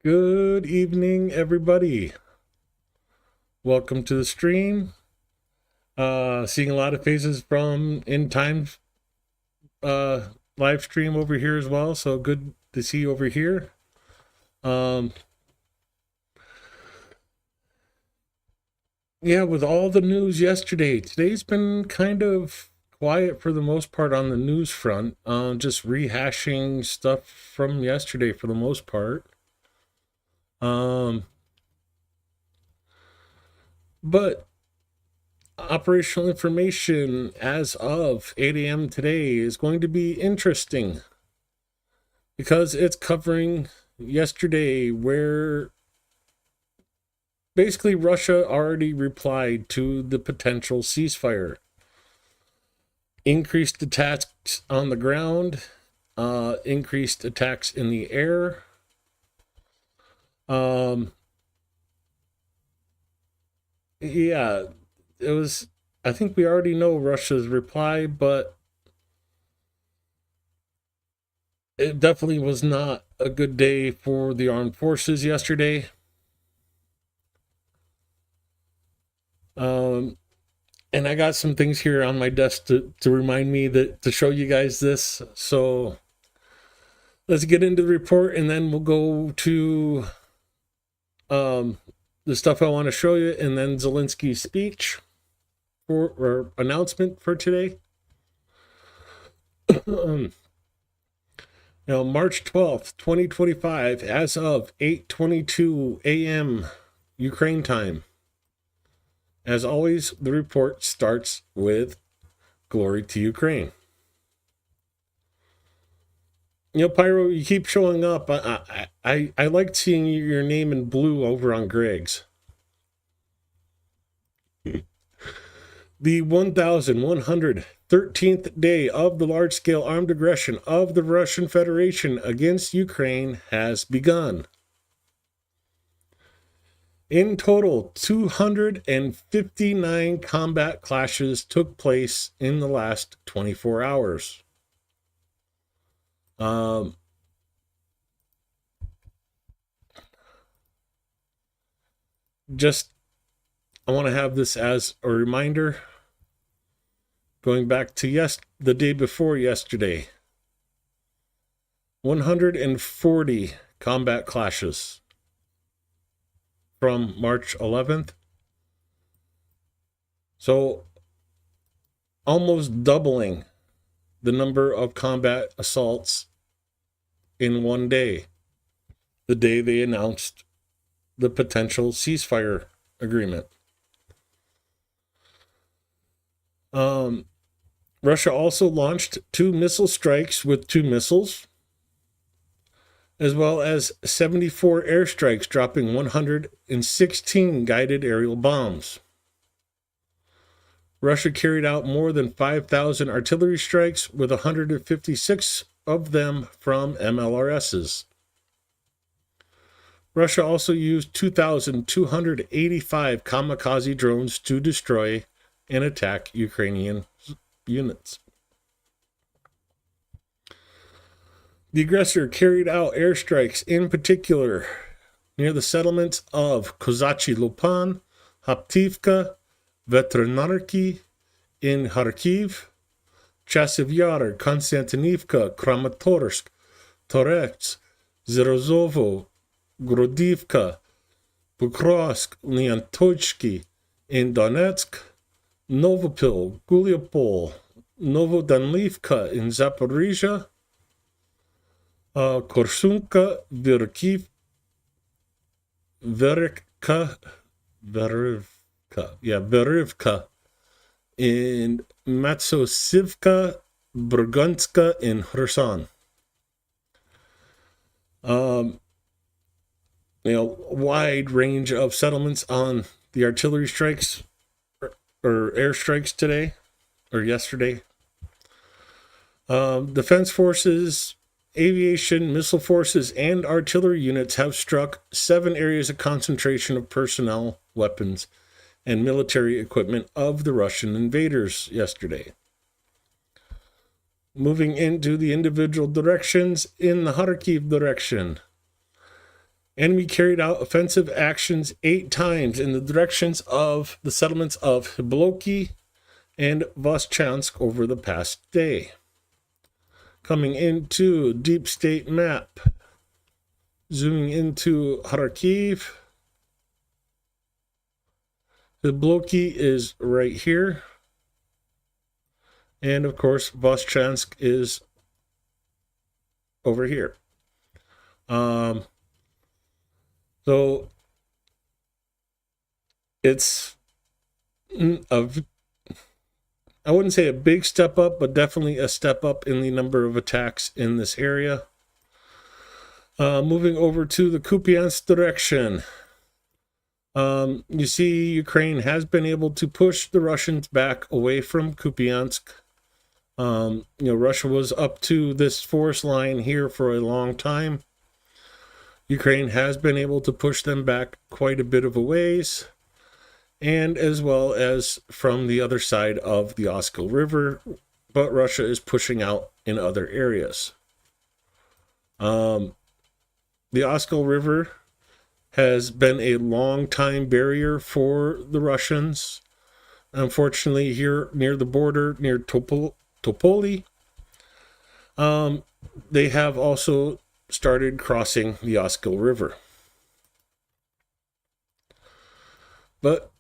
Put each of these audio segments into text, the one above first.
Good evening, everybody. Welcome to the stream. Seeing a lot of faces from In Time live stream over here as well. So good to see you over here. Yeah, with all the news yesterday, today's been kind of quiet for the most part on the news front. Just rehashing stuff from yesterday for the most part. But operational information as of 8 a.m. today is going to be interesting because it's covering yesterday where basically Russia already replied to the potential ceasefire. Increased attacks on the ground, increased attacks in the air. Yeah, it was, I think we already know Russia's reply, but it definitely was not a good day for the armed forces yesterday. And I got some things here on my desk to remind me that to show you guys this. So let's get into the report and then we'll go to the stuff I want to show you, and then Zelensky's speech or announcement for today. Now, March 12th, 2025, as of 8:22 a.m. Ukraine time. As always, the report starts with glory to Ukraine. You know, Pyro, you keep showing up. I liked seeing your name in blue over on Greg's. The 1,113th day of the large-scale armed aggression of the Russian Federation against Ukraine has begun. In total, 259 combat clashes took place in the last 24 hours. I want to have this as a reminder. Going back to the day before yesterday, 140 combat clashes from March 11th. So almost doubling the number of combat assaults in one day, the day they announced the potential ceasefire agreement. Russia also launched 2 missile strikes with 2 missiles, as well as 74 airstrikes, dropping 116 guided aerial bombs. Russia carried out more than 5,000 artillery strikes, with 156 of them from MLRSs. Russia also used 2,285 kamikaze drones to destroy and attack Ukrainian units. The aggressor carried out airstrikes, in particular near the settlements of Kozachi Lopan, Haptivka, Veterinarki in Kharkiv, Chasiv Yar, Konstantinivka, Kramatorsk, Torets, Zerozovo, Grodivka, Pokrovsk, Leontochki in Donetsk, Novopil, Guliopol, Novodanlivka in Zaporizhia, Korsunka, Verivka in Matsosivka, Burgunska in Kherson. Wide range of settlements on the artillery strikes or airstrikes today or yesterday. Defense forces aviation, missile forces, and artillery units have struck 7 areas of concentration of personnel, weapons, and military equipment of the Russian invaders yesterday. Moving into the individual directions, in the Kharkiv direction, enemy carried out offensive actions 8 times in the directions of the settlements of Hybloki and Voschansk over the past day. Coming into deep state map, zooming into Kharkiv, Hybloki is right here. And of course, Voschansk is over here. So it's I wouldn't say a big step up, but definitely a step up in the number of attacks in this area. Moving over to the Kupiansk direction. You see Ukraine has been able to push the Russians back away from Kupiansk. Russia was up to this forest line here for a long time. Ukraine has been able to push them back quite a bit of a ways, and as well as from the other side of the Oskil River, but Russia is pushing out in other areas. The Oskil River has been a long time barrier for the Russians. Unfortunately, here near the border, near Topoli, they have also started crossing the Oskil River. But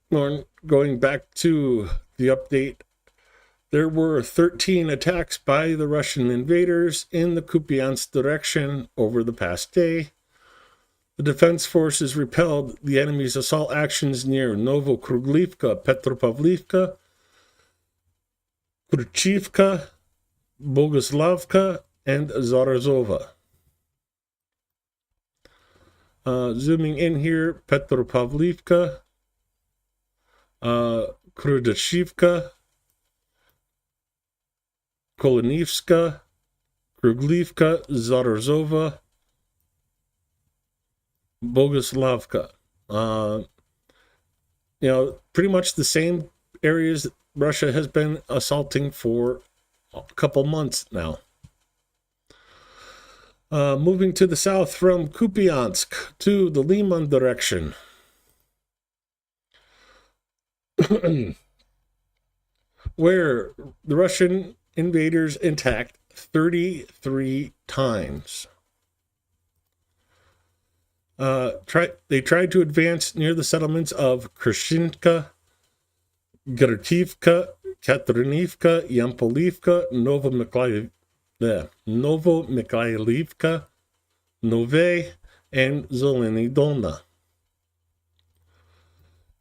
going back to the update, there were 13 attacks by the Russian invaders in the Kupiansk direction over the past day. The defense forces repelled the enemy's assault actions near Novokruglivka, Petropavlivka, Kruchivka, Boguslavka, and Zarazova. Zooming in here, Petropavlivka, Krudashivka, Kolanivska, Kruglivka, Zarazova, Boguslavka. Pretty much the same areas Russia has been assaulting for a couple months now. Moving to the south from Kupiansk to the Liman direction. Where the Russian invaders attacked 33 times. They tried to advance near the settlements of Krishinka, Gerkivka, Katrinivka, Yampolivka, Novomikhailivka, Nove, and Zelenidolna.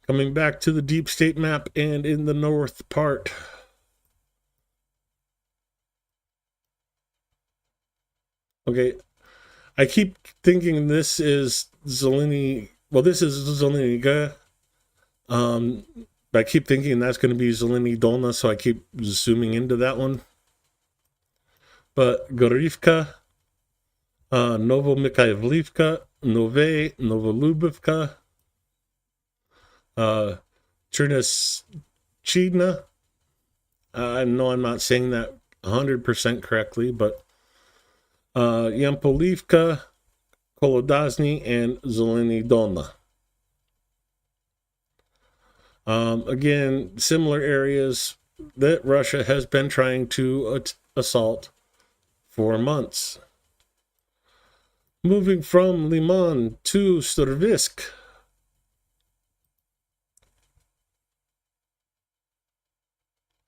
Coming back to the deep state map and in the north part. Okay, I keep thinking this is Zeleny. Well, this is Zeleniga. But I keep thinking that's going to be Zelenidolna, so I keep zooming into that one. But Gorivka, Novomikhailivka, Nove, Novolubivka, Chernyshchina. I know I'm not saying that 100% correctly, but Yampolivka, Kolodazny, and Zelenidolna. Again, similar areas that Russia has been trying to assault for months. Moving from Liman to Servisk.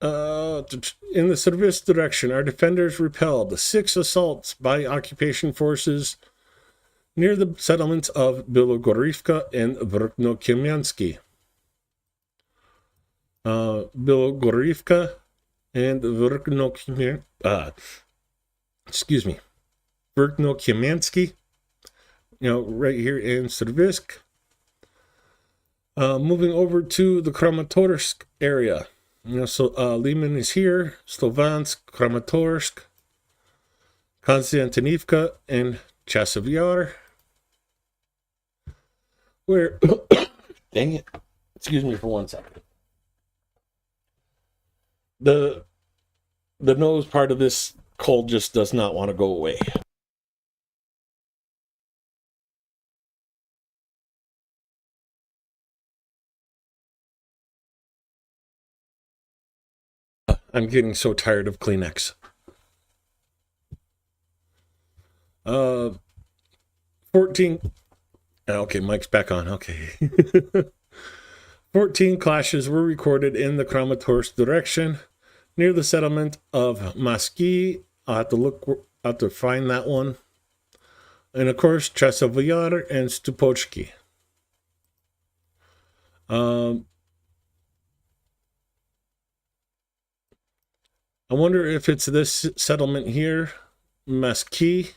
In the Servisk direction, our defenders repelled 6 assaults by occupation forces near the settlements of Bilogorivka and Verkhnokamiansky. Bilogorivka and Verkhnokamiansky, right here in Servisk. Moving over to the Kramatorsk area. So Liman is here, Slovansk, Kramatorsk. Konstantinivka, and Chasiv Yar. Where, dang it, excuse me for 1 second. The nose part of this cold just does not want to go away. I'm getting so tired of Kleenex. 14. Okay, mic's back on. Okay. 14 clashes were recorded in the Kramatorsk direction near the settlement of Maski. I'll have to find that one. And of course, Chasiv Yar and Stupochki. I wonder if it's this settlement here, Maski.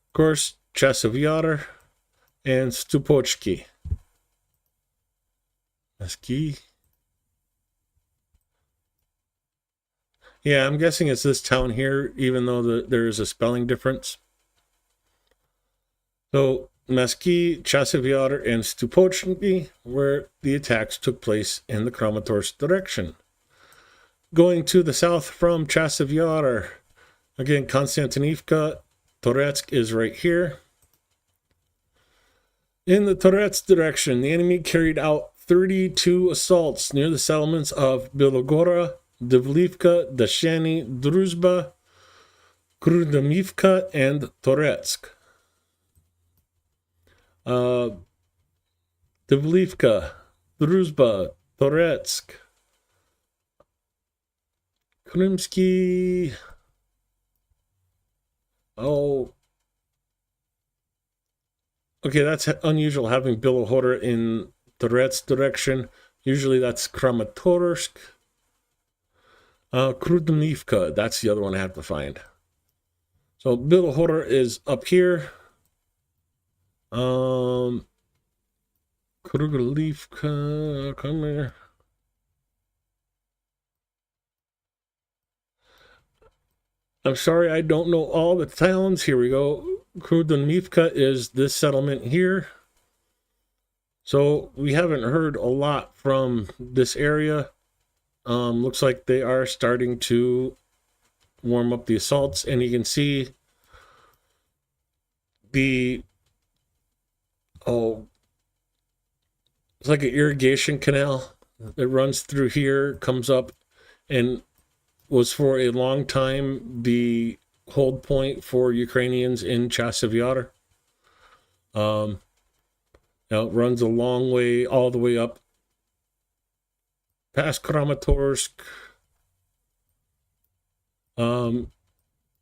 Of course, Chasiv Yar and Stupochki. Maski. Yeah, I'm guessing it's this town here, even though there is a spelling difference. So, Maski, Chasiv Yar, and Stupochki, where the attacks took place in the Kramatorsk direction. Going to the south from Chasiv Yar, again, Konstantinivka, Toretsk is right here. In the Toretsk direction, the enemy carried out 32 assaults near the settlements of Bilogora, Devlivka, Dashani, Druzhba, Krudamivka, and Toretsk. Devlivka, Druzhba, Toretsk, Krimsky. Oh, okay, that's unusual having Bilohora in Toretsk direction. Usually that's Kramatorsk. Krudamivka, that's the other one I have to find. So Bilohora is up here. Krugalivka, come here. I'm sorry, I don't know all the towns. Here we go. Krudamivka is this settlement here. So we haven't heard a lot from this area. Looks like they are starting to warm up the assaults, and you can see it's like an irrigation canal that runs through here, comes up, and was for a long time the hold point for Ukrainians in Chasiv Yar. Now it runs a long way, all the way up past Kramatorsk,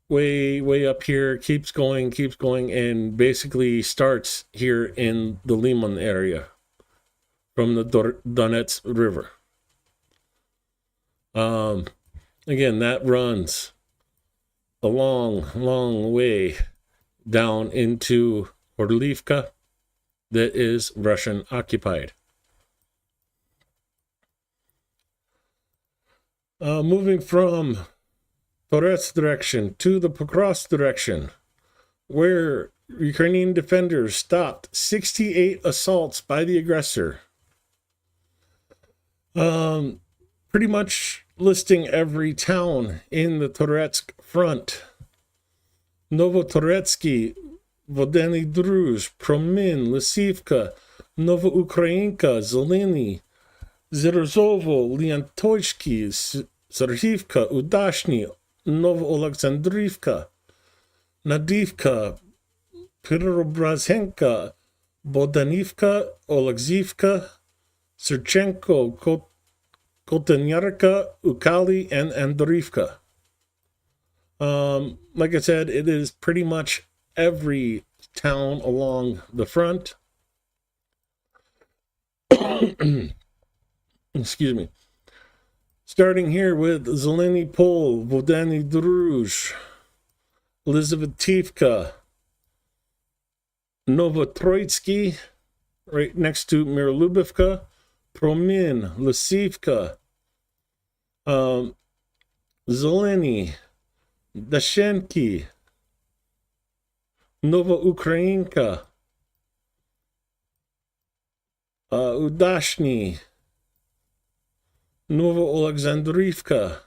way up here, keeps going, and basically starts here in the Liman area from the Donetsk River. Again, that runs a long way down into Orlivka that is Russian occupied. Moving from Toretsk direction to the Pokrovsk direction, where Ukrainian defenders stopped 68 assaults by the aggressor. Pretty much listing every town in the Toretsk front. Novotoretsky, Vodeny Druzh, Promin, Lysivka, Novoukrayinka, Zeleny, Zerozovo, Liantochki, Serhivka, Udashny, Novoalexandrivka, Nadivka, Pirobrazhenka, Bodanivka, Oleksivka, Serchenko, Kotanyarka, Ukali, and Andorivka. Like I said, it is pretty much every town along the front. Excuse me. Starting here with Zeleny Pol, Vodany Druzh, Elizavetivka, Novotroitsky, right next to Mirolubivka, Promin, Lysivka, Zeleny, Dashenki, Novoukrayinka, Udashny, Novoalexandrivka,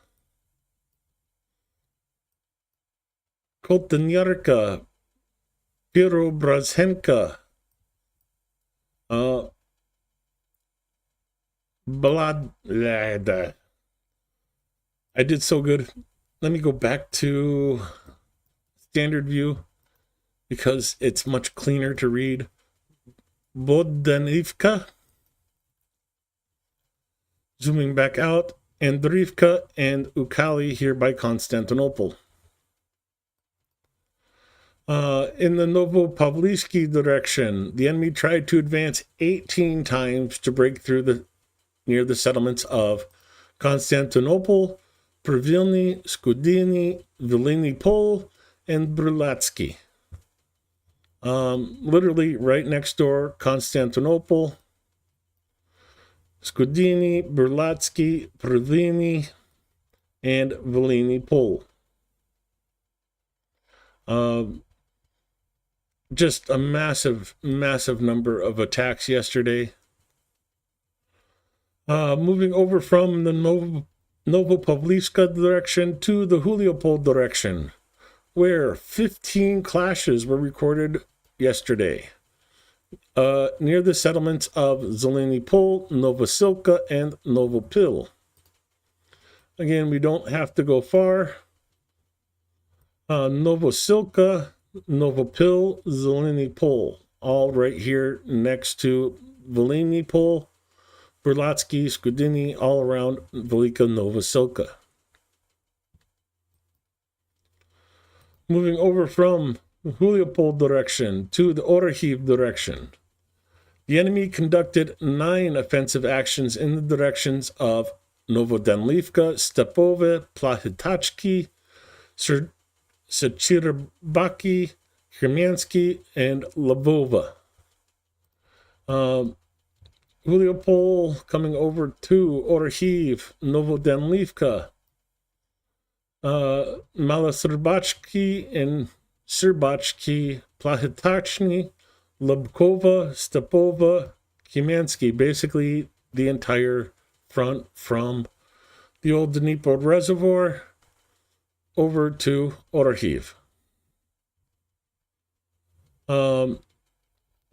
Koltanyarka, Pirobrazhenka, Balad. I did so good. Let me go back to standard view because it's much cleaner to read. Bodanivka. Zooming back out, Andrivka and Ukali here by Constantinople. In the Novopavlivsky direction, the enemy tried to advance 18 times to break through near the settlements of Constantinople, Pravilny, Skudiny, Viliny Pol, and Brulatsky. Literally right next door, Constantinople, Skudiny, Brulatsky, Pravilny, and Viliny Pol. Just a massive number of attacks yesterday. Moving over from the Novopavlivska direction to the Huliopol direction, where 15 clashes were recorded yesterday. Near the settlements of Zeleny Pol, Novosilka, and Novopil. Again, we don't have to go far. Novosilka, Novopil, Zeleny Pol, all right here next to Viliny Pol, Berlatsky, Skudiny, all around Velika Novosilka. Moving over from Huliopol direction to the Orhiv direction. The enemy conducted 9 offensive actions in the directions of Novodanlivka, Stepove, Plahitachki, Sechirbaki, Hermansky, and Labova. Huliopol coming over to Orhiv, Novodanlivka, Maloserbachki and Serbachki, Plahitachny, Lubkova, Stepova, Kimansky, basically the entire front from the old Dnipro Reservoir over to Orhiv.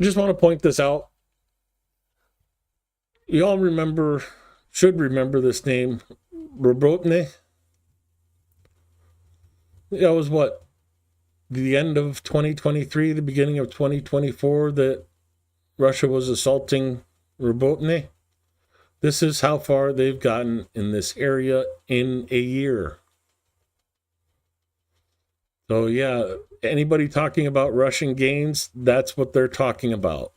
Just want to point this out. You all should remember this name, Robotny. That was what, the end of 2023, the beginning of 2024, that Russia was assaulting Robotny. This is how far they've gotten in this area in a year. So yeah, anybody talking about Russian gains, that's what they're talking about.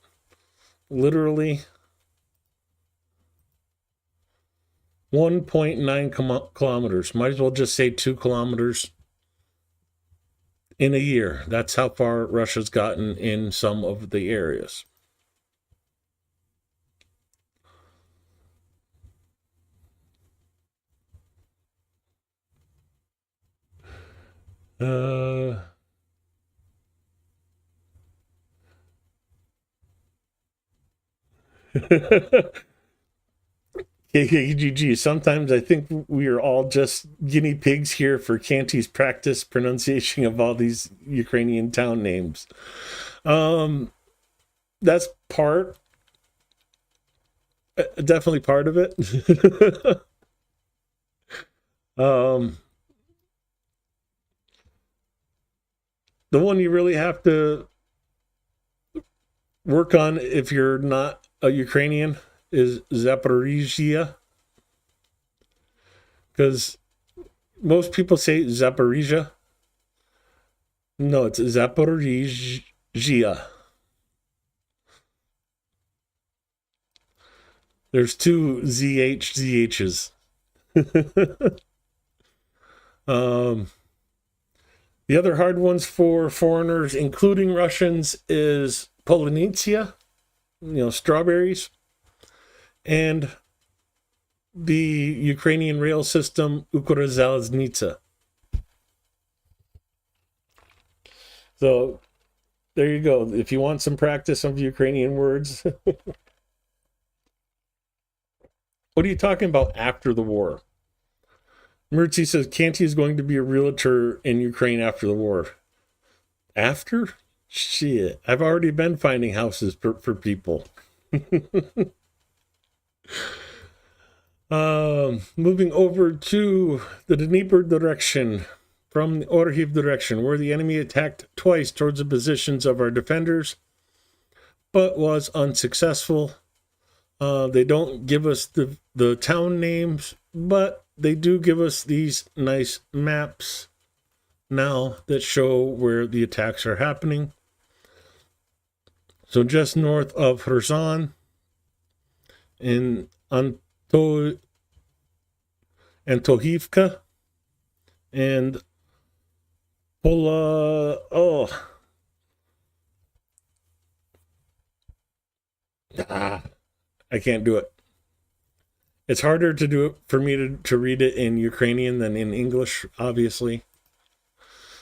Literally 1.9 kilometers. Might as well just say 2 kilometers in a year. That's how far Russia's gotten in some of the areas. KKGG, sometimes I think we are all just guinea pigs here for Canty's practice pronunciation of all these Ukrainian town names. That's definitely part of it. The one you really have to work on if you're not a Ukrainian is Zaporizhia, because most people say Zaporizhia. No, it's Zaporizhia. There's 2 ZHs. The other hard ones for foreigners, including Russians, is Polonitsia, strawberries, and the Ukrainian rail system, Ukrzaliznytsia. So there you go. If you want some practice of Ukrainian words, what are you talking about after the war? Mertzi says Canty is going to be a realtor in Ukraine after the war. After? Shit. I've already been finding houses for people. Moving over to the Dnieper direction, from the Orhiv direction, where the enemy attacked twice towards the positions of our defenders, but was unsuccessful. They don't give us the town names, but they do give us these nice maps now that show where the attacks are happening. So just north of Kherson, in Antohivka, and Pola. I can't do it. It's harder to do it for me to read it in Ukrainian than in English, obviously.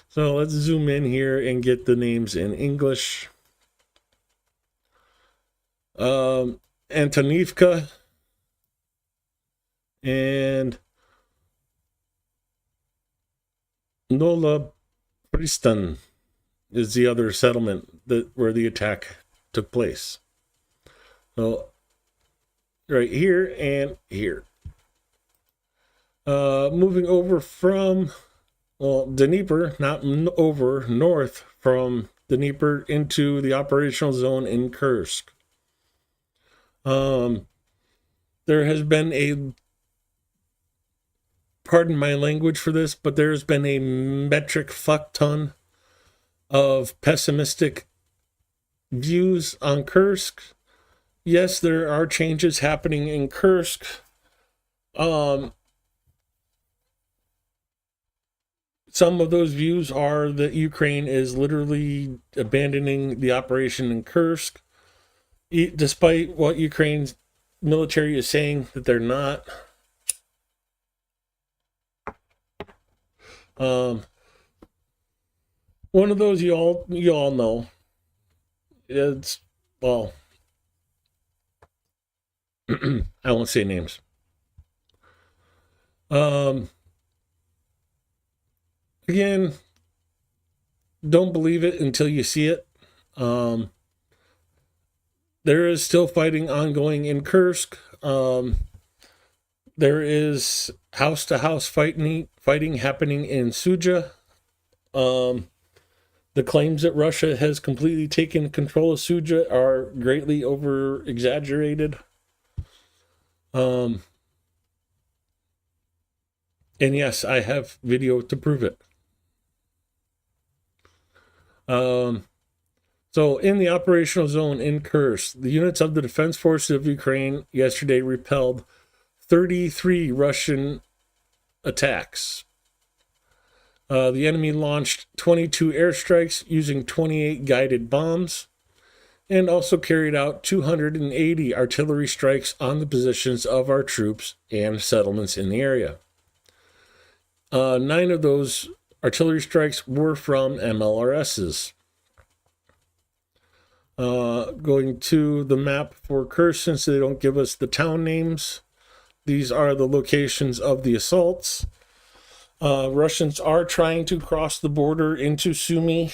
So let's zoom in here and get the names in English. Antonivka and Nola Pristan is the other settlement where the attack took place. So right here and here. Moving over from, Dnieper, not over, north from Dnieper into the operational zone in Kursk. There has been pardon my language for this, but there's been a metric fuck ton of pessimistic views on Kursk. Yes, there are changes happening in Kursk. Some of those views are that Ukraine is literally abandoning the operation in Kursk, despite what Ukraine's military is saying that they're not. One of those you all know. It's, well, I won't say names. Again, don't believe it until you see it. There is still fighting ongoing in Kursk. There is house-to-house fighting happening in Suja. The claims that Russia has completely taken control of Suja are greatly over-exaggerated. And yes, I have video to prove it. So in the operational zone in Kursk, the units of the Defense Forces of Ukraine yesterday repelled 33 Russian attacks. The enemy launched 22 airstrikes using 28 guided bombs, and also carried out 280 artillery strikes on the positions of our troops and settlements in the area. 9 of those artillery strikes were from MLRSs. Going to the map for Kursk, since they don't give us the town names, these are the locations of the assaults. Russians are trying to cross the border into Sumy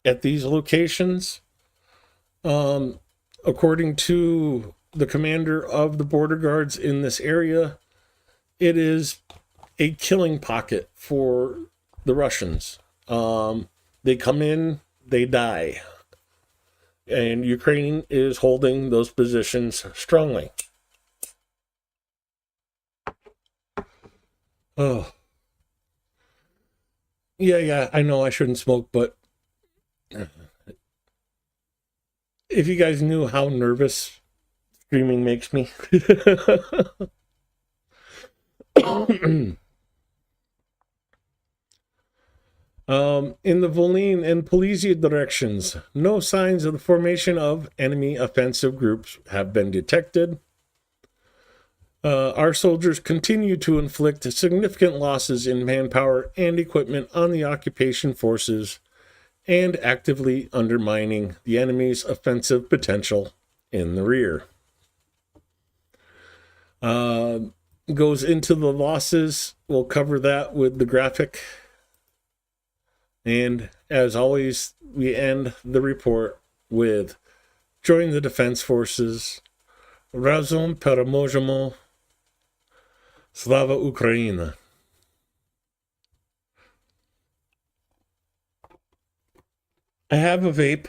at these locations. According to the commander of the border guards in this area, it is a killing pocket for the Russians. They come in, they die. And Ukraine is holding those positions strongly. Oh. Yeah, I know I shouldn't smoke, but if you guys knew how nervous streaming makes me. In the Volyn and Polizia directions, no signs of the formation of enemy offensive groups have been detected. Our soldiers continue to inflict significant losses in manpower and equipment on the occupation forces and actively undermining the enemy's offensive potential in the rear. Goes into the losses. We'll cover that with the graphic. And as always, we end the report with join the Defense Forces. Razom Pereможemo. Slava Ukraina. I have a vape.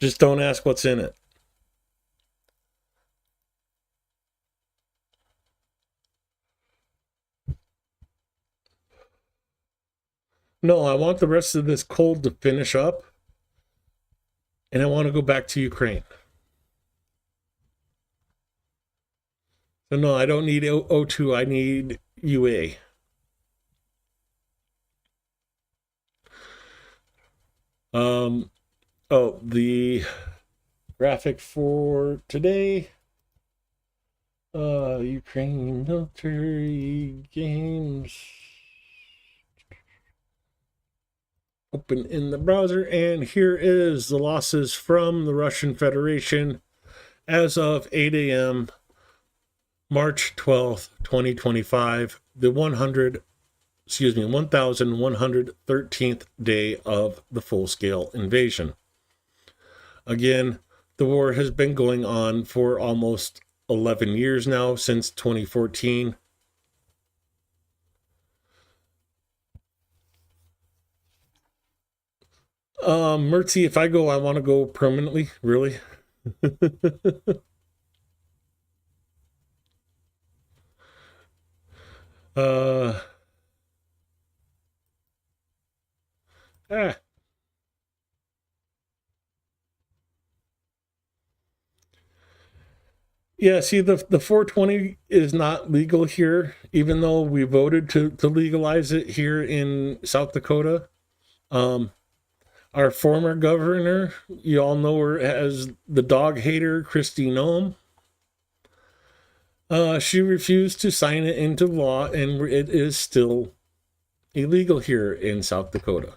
Just don't ask what's in it. No, I want the rest of this cold to finish up. And I want to go back to Ukraine. So no, I don't need O2. I need UA. The graphic for today. Ukraine military games. Open in the browser, and here is the losses from the Russian Federation as of 8 a.m. March 12th, 2025, the 1113th day of the full-scale invasion. Again, the war has been going on for almost 11 years now, since 2014. Mertzi, if I go, I want to go permanently, really. Yeah, see, the 420 is not legal here, even though we voted to legalize it here in South Dakota. Our former governor, you all know her as the dog hater, Kristi Noem. She refused to sign it into law, and it is still illegal here in South Dakota.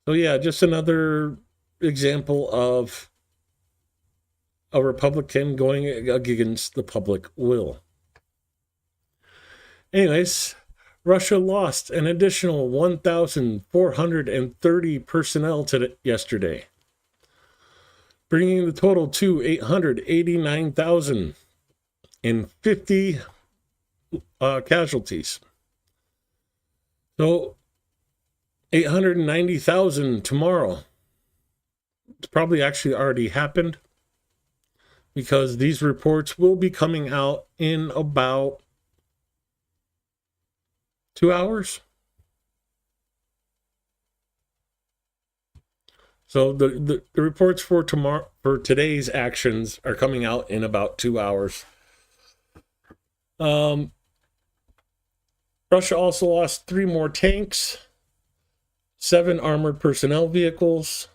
So yeah, just another example of a Republican going against the public will. Anyways, Russia lost an additional 1,430 personnel yesterday, bringing the total to 889,050 casualties. So 890,000 tomorrow. It's probably actually already happened, because these reports will be coming out in about 2 hours. So the reports for today's actions are coming out in about 2 hours. Russia also lost 3 more tanks, 7 armored personnel vehicles,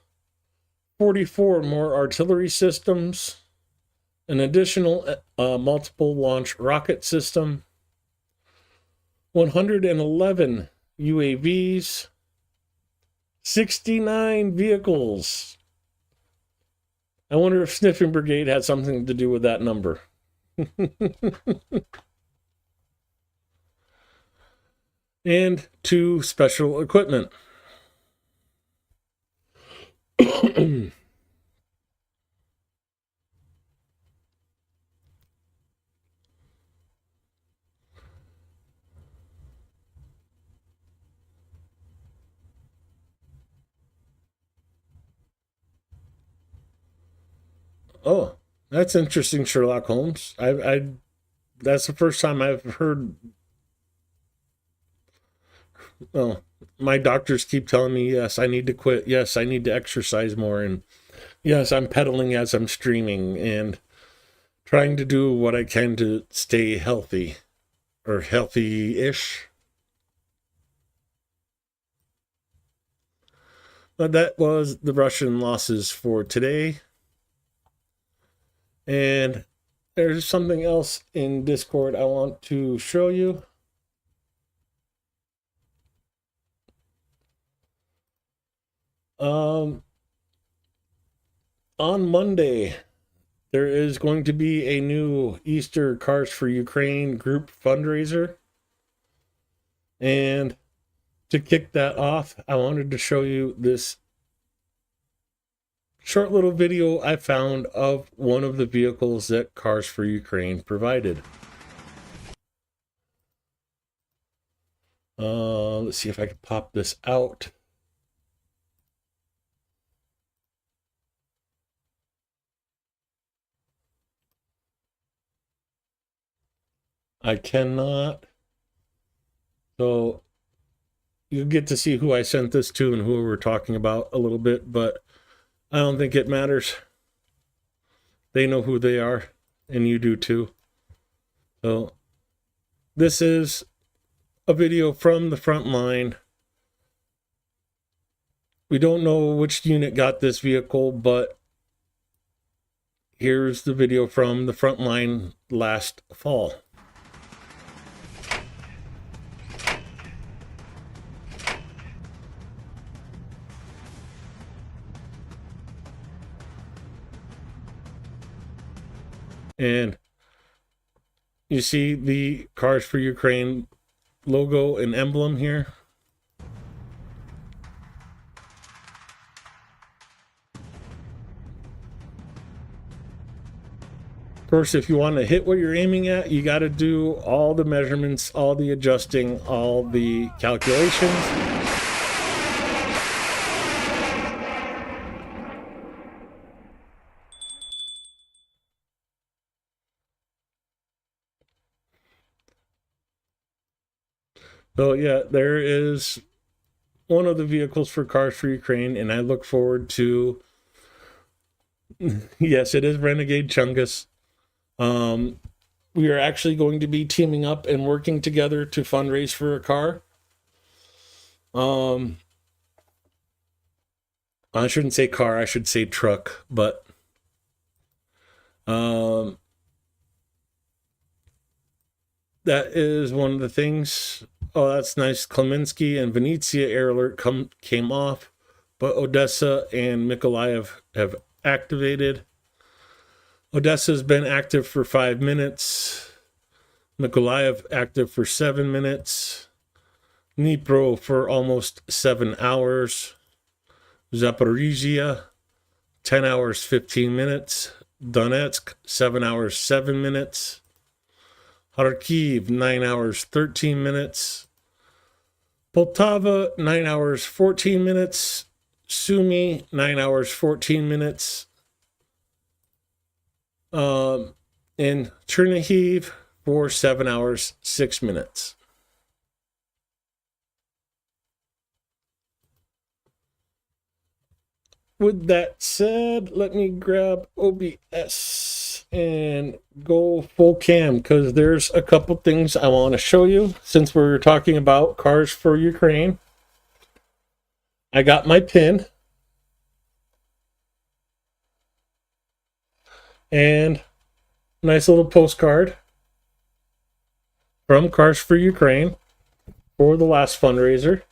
44 more artillery systems, an additional multiple launch rocket system, 111 UAVs, 69 vehicles. I wonder if Sniffing Brigade had something to do with that number. And 2 special equipment. Oh, that's interesting, Sherlock Holmes. That's the first time I've heard. Oh, my doctors keep telling me, yes, I need to quit. Yes, I need to exercise more. And yes, I'm pedaling as I'm streaming and trying to do what I can to stay healthy, or healthy-ish. But that was the Russian losses for today. And there's something else in Discord I want to show you. On Monday, there is going to be a new Easter Cars for Ukraine group fundraiser. And to kick that off, I wanted to show you this short little video I found of one of the vehicles that Cars for Ukraine provided. Let's see if I can pop this out. I cannot. So you get to see who I sent this to and who we're talking about a little bit, but I don't think it matters. They know who they are, and you do too. So this is a video from the front line. We don't know which unit got this vehicle, but here's the video from the front line last fall. And you see the Cars for Ukraine logo and emblem here. Of course, if you want to hit what you're aiming at, you got to do all the measurements, all the adjusting, all the calculations. So yeah, there is one of the vehicles for Cars for Ukraine, and I look forward to, yes, it is Renegade Chungus. We are actually going to be teaming up and working together to fundraise for a car. I shouldn't say car, I should say truck, but that is one of the things. Oh, that's nice. Klemenski and Venezia air alert came off, but Odessa and Mykolaiv have activated. Odessa's been active for 5 minutes. Mykolaiv active for 7 minutes. Dnipro for almost 7 hours. Zaporizhia, 10 hours, 15 minutes. Donetsk, 7 hours, 7 minutes. Kharkiv, 9 hours, 13 minutes. Poltava, 9 hours, 14 minutes. Sumy, 9 hours, 14 minutes. And Chernihiv for 7 hours, 6 minutes. With that said, let me grab OBS and go full cam because there's a couple things I want to show you since we're talking about Cars for Ukraine. I got my pin and nice little postcard from Cars for Ukraine for the last fundraiser.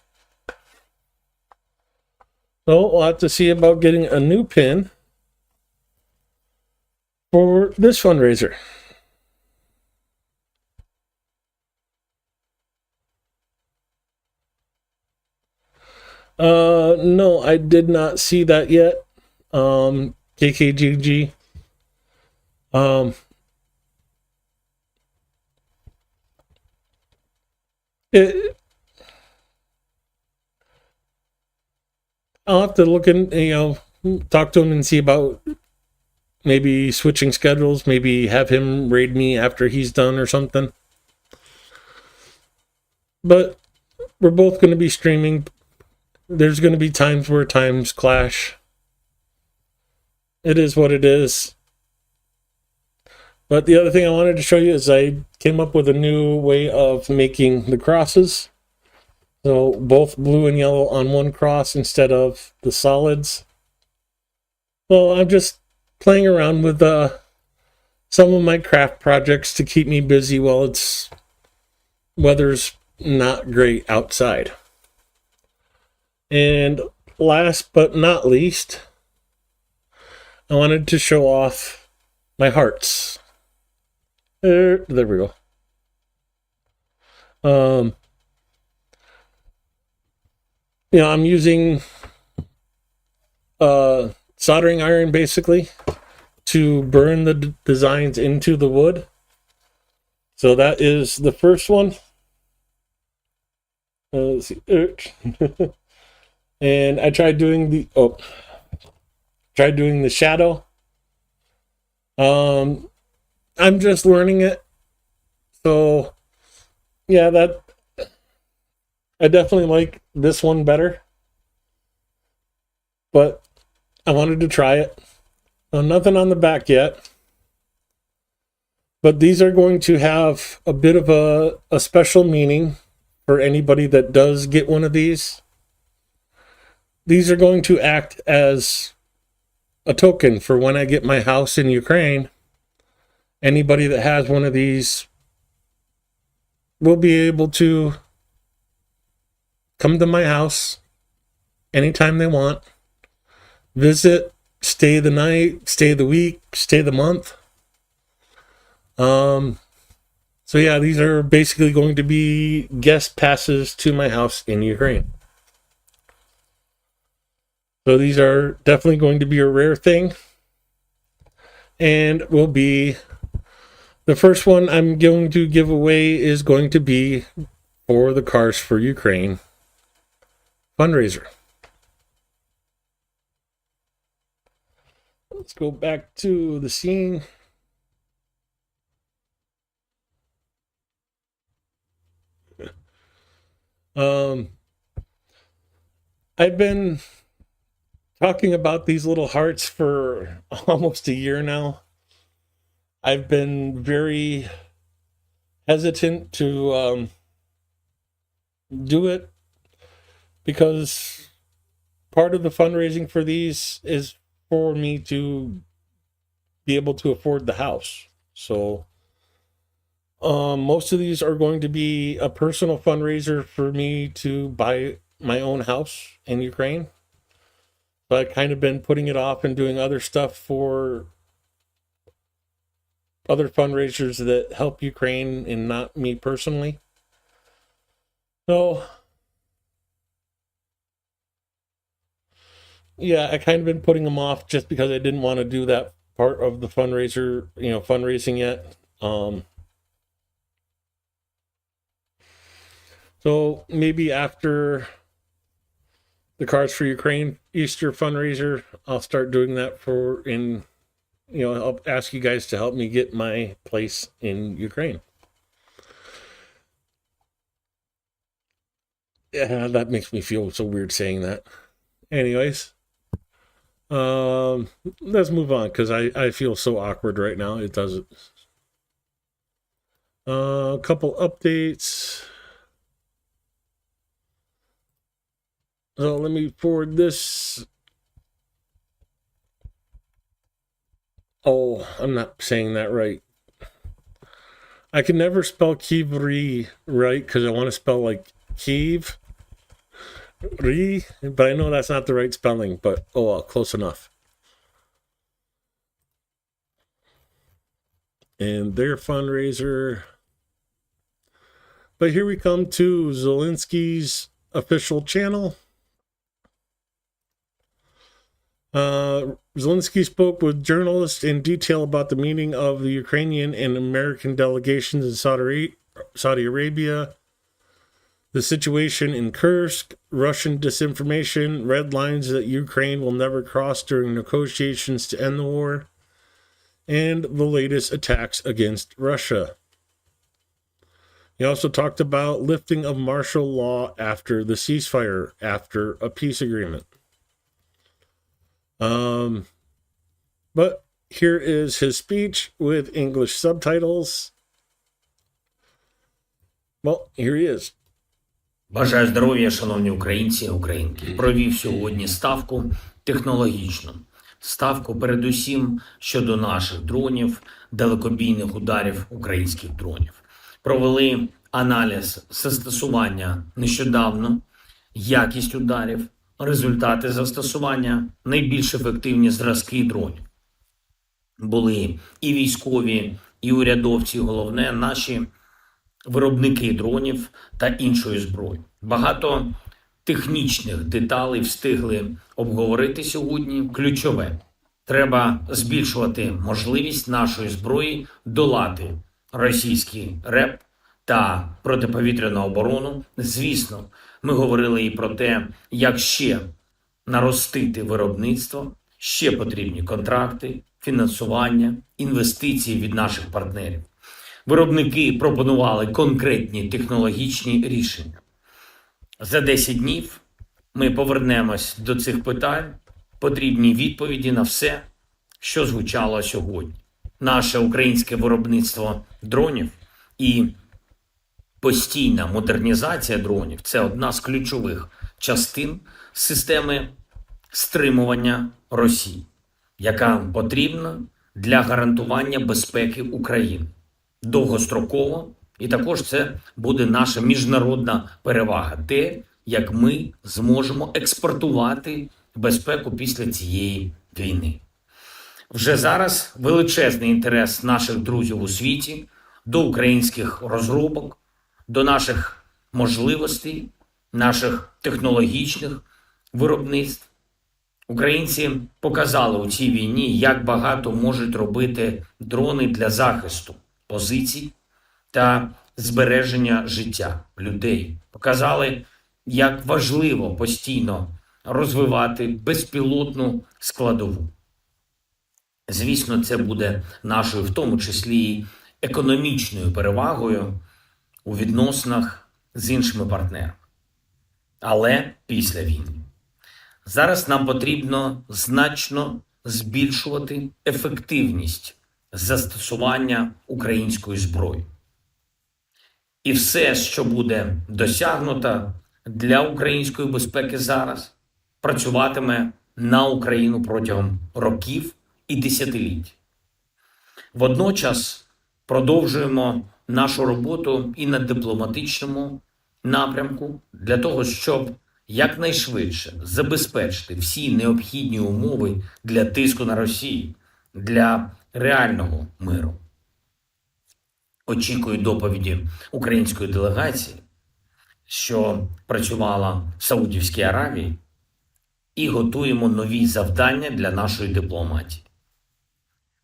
So we'll have to see about getting a new pin for this fundraiser. No, I did not see that yet. KKGG. I'll have to look in, talk to him and see about maybe switching schedules, maybe have him raid me after he's done or something. But we're both going to be streaming. There's going to be times where times clash. It is what it is. But the other thing I wanted to show you is I came up with a new way of making the crosses. So both blue and yellow on one cross instead of the solids. Well, I'm just playing around with some of my craft projects to keep me busy while weather's not great outside. And last but not least, I wanted to show off my hearts. There we go. I'm using soldering iron basically to burn the designs into the wood. So that is the first one. Let's see. And I tried doing the shadow. I'm just learning it. So yeah, I definitely like this one better. But I wanted to try it. Nothing on the back yet. But these are going to have a bit of a special meaning for anybody that does get one of these. These are going to act as a token for when I get my house in Ukraine. Anybody that has one of these will be able to come to my house anytime they want, visit, stay the night, stay the week, stay the month. So yeah, these are basically going to be guest passes to my house in Ukraine. So these are definitely going to be a rare thing, and will be the first one I'm going to give away is going to be for the Cars for Ukraine fundraiser. Let's go back to the scene. I've been talking about these little hearts for almost a year now. I've been very hesitant to do it because part of the fundraising for these is for me to be able to afford the house. So most of these are going to be a personal fundraiser for me to buy my own house in Ukraine. So I've kind of been putting it off and doing other stuff for other fundraisers that help Ukraine and not me personally. So yeah, I kind of been putting them off just because I didn't want to do that part of the fundraiser, fundraising yet. So maybe after the Cars for Ukraine Easter fundraiser, I'll start doing that I'll ask you guys to help me get my place in Ukraine. Yeah, that makes me feel so weird saying that. Anyways, let's move on because I feel so awkward right now. It doesn't. A couple updates. So let me forward this. Oh, I'm not saying that right. I can never spell Kivri right because I want to spell like Kiev. But I know that's not the right spelling, but oh well, close enough. And their fundraiser. But here we come to Zelensky's official channel. Zelensky spoke with journalists in detail about the meeting of the Ukrainian and American delegations in Saudi Arabia, the situation in Kursk, Russian disinformation, red lines that Ukraine will never cross during negotiations to end the war, and the latest attacks against Russia. He also talked about lifting of martial law after the ceasefire, after a peace agreement. But here is his speech with English subtitles. Well, here he is. Бажаю здоров'я, шановні українці, українки. Провів сьогодні ставку технологічну. Ставку передусім щодо наших дронів, далекобійних ударів українських дронів. Провели аналіз застосування нещодавно, якість ударів результати застосування, найбільш ефективні зразки дронів. Були і військові, і урядовці, головне, наші виробники дронів та іншої зброї. Багато технічних деталей встигли обговорити сьогодні. Ключове – треба збільшувати можливість нашої зброї долати російський РЕП та протиповітряну оборону. Звісно, ми говорили і про те, як ще наростити виробництво, ще потрібні контракти, фінансування, інвестиції від наших партнерів. Виробники пропонували конкретні технологічні рішення. За 10 днів ми повернемось до цих питань, потрібні відповіді на все, що звучало сьогодні. Наше українське виробництво дронів і постійна модернізація дронів – це одна з ключових частин системи стримування Росії, яка потрібна для гарантування безпеки України довгостроково, і також це буде наша міжнародна перевага, те, як ми зможемо експортувати безпеку після цієї війни. Вже зараз величезний інтерес наших друзів у світі до українських розробок, до наших можливостей, наших технологічних виробництв. Українці показали у цій війні, як багато можуть робити дрони для захисту позицій та збереження життя людей. Показали, як важливо постійно розвивати безпілотну складову. Звісно, це буде нашою, в тому числі, і економічною перевагою у відносинах з іншими партнерами. Але після війни. Зараз нам потрібно значно збільшувати ефективність застосування української зброї. І все, що буде досягнуто для української безпеки зараз, працюватиме на Україну протягом років і десятиліть. Водночас продовжуємо нашу роботу і на дипломатичному напрямку для того, щоб якнайшвидше забезпечити всі необхідні умови для тиску на Росію, для реального миру. Очікую доповіді української делегації, що працювала в Саудівській Аравії, і готуємо нові завдання для нашої дипломатії.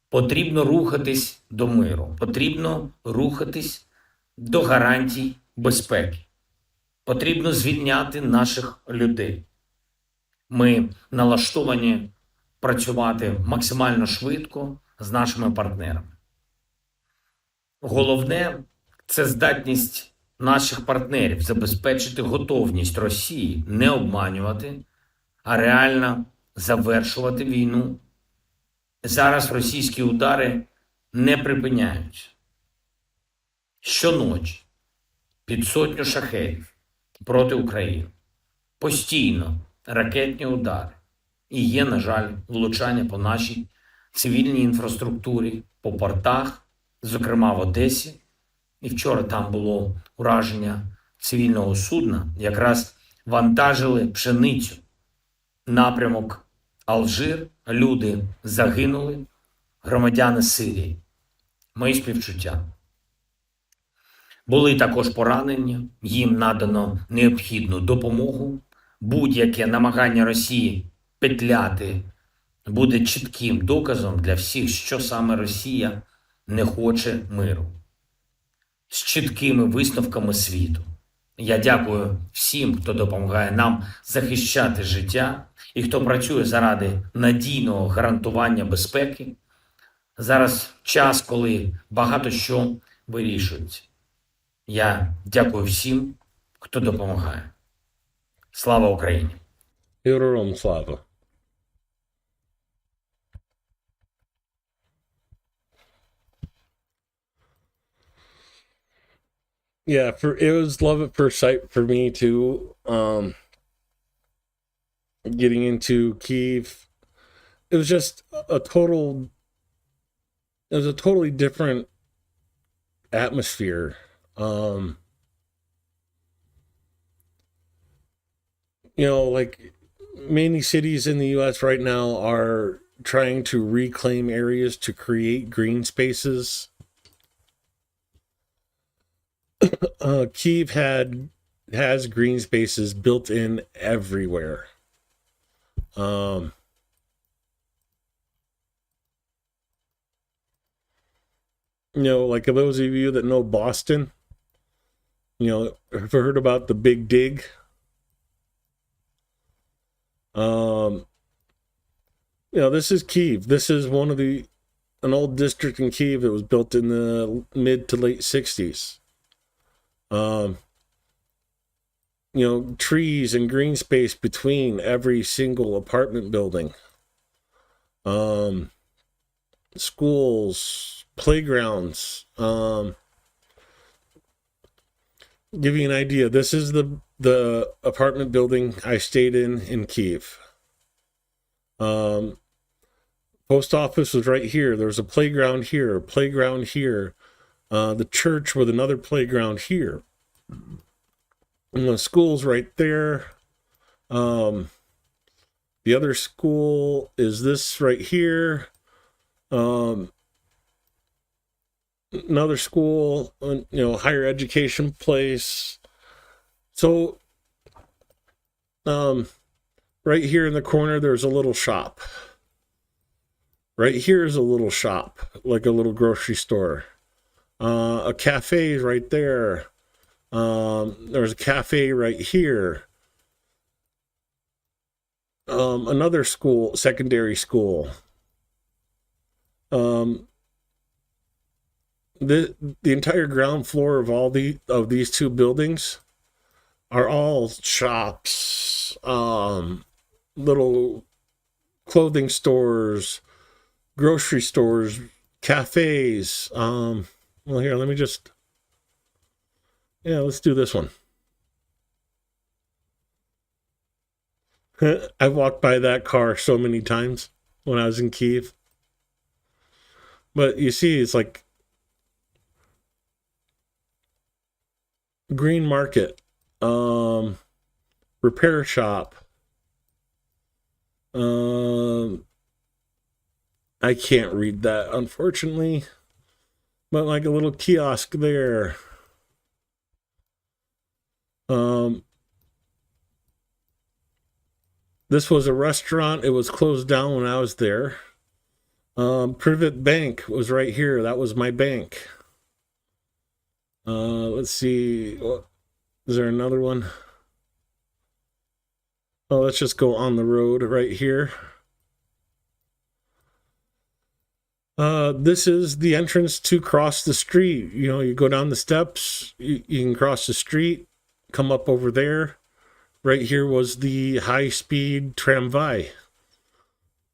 Потрібно рухатись до миру, потрібно рухатись до гарантій безпеки. Потрібно звільняти наших людей. Ми налаштовані працювати максимально швидко з нашими партнерами. Головне – це здатність наших партнерів забезпечити готовність Росії не обманювати, а реально завершувати війну. Зараз російські удари не припиняються. Щоночі під сотню шахедів проти України. Постійно ракетні удари. І є, на жаль, влучання по нашій цивільній інфраструктурі, по портах, зокрема в Одесі. І вчора там було ураження цивільного судна. Якраз вантажили пшеницю. Напрямок Алжир. Люди загинули, громадяни Сирії. Мої співчуття. Були також поранені, їм надано необхідну допомогу. Будь-яке намагання Росії петляти буде чітким доказом для всіх, що саме Росія не хоче миру. З чіткими висновками світу. Я дякую всім, хто допомагає нам захищати життя і хто працює заради надійного гарантування безпеки. Зараз час, коли багато що вирішується. Я дякую всім, хто допомагає. Слава Україні! Героям слава! Yeah, it was love at first sight for me too. Getting into Kyiv, it was just a totally different atmosphere. Like many cities in the U.S. right now are trying to reclaim areas to create green spaces. Kyiv has green spaces built in everywhere. Um, like those of you that know Boston, have heard about the Big Dig. This is Kyiv. This is an old district in Kyiv that was built in the mid to late 60s. Trees and green space between every single apartment building. Schools, playgrounds. Give you an idea. This is the apartment building I stayed in Kyiv. Post office was right here. There was a playground here, the church with another playground here. And the school's right there. The other school is this right here. Another school, higher education place. So, right here in the corner, there's a little shop. Right here is a little shop, like a little grocery store. A cafe is right there. There's a cafe right here. Another school, secondary school. The entire ground floor of these two buildings are all shops, little clothing stores, grocery stores, cafes. Well, here, let's do this one. I walked by that car so many times when I was in Kyiv. But you see, it's like green market, repair shop. I can't read that, unfortunately. But like a little kiosk there. This was a restaurant. It was closed down when I was there. Privet Bank was right here. That was my bank. Let's see. Is there another one? Oh, let's just go on the road right here. This is the entrance to cross the street. You go down the steps, you can cross the street, come up over there. Right here was the high-speed tramway.